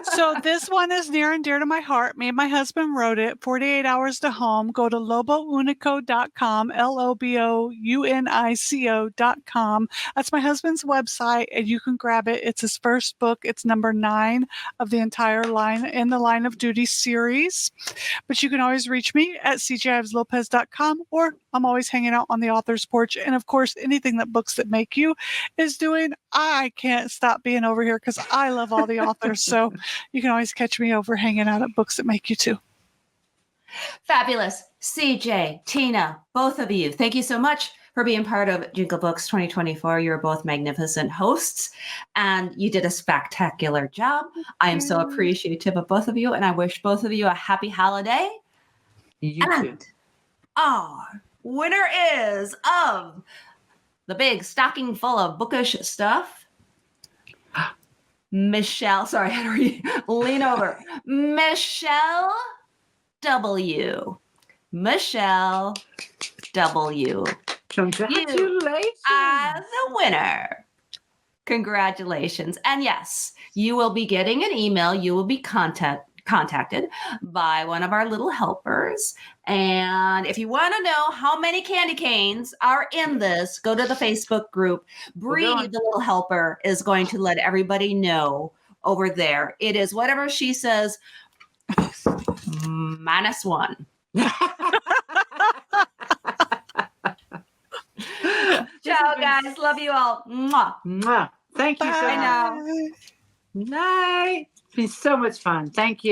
C: So this one is near and dear to my heart. Me and my husband wrote it. 48 Hours to Home. Go to lobounico.com, LOBOUNICO.com. That's my husband's website, and you can grab it. It's his first book. It's number 9 of the entire line in the Line of Duty series. But you can always reach me at cjiveslopez.com, or I'm always hanging out on the Authors Porch. And of course, anything that Books That Make You is doing, I can't stop being over here because I love all the authors. So you can always catch me over hanging out at Books That Make You too.
A: Fabulous. CJ, Tina, both of you, thank you so much for being part of Jingle Books 2024. You're both magnificent hosts, and you did a spectacular job. I am so appreciative of both of you, and I wish both of you a happy holiday.
B: You too.
A: Our winner is of the big stocking full of bookish stuff, Michelle. Sorry, I had to lean over. Michelle W. Michelle W.
B: Congratulations.
A: You are the winner. Congratulations. And yes, you will be getting an email. You will be contacted by one of our little helpers. And if you want to know how many candy canes are in this, go to the Facebook group. Bree, the little helper, is going to let everybody know over there. It is whatever she says, -1. Ciao, guys. Love you all. Mwah.
B: Mwah. Thank you so much.
A: Bye now.
B: Night. It's been so much fun. Thank you.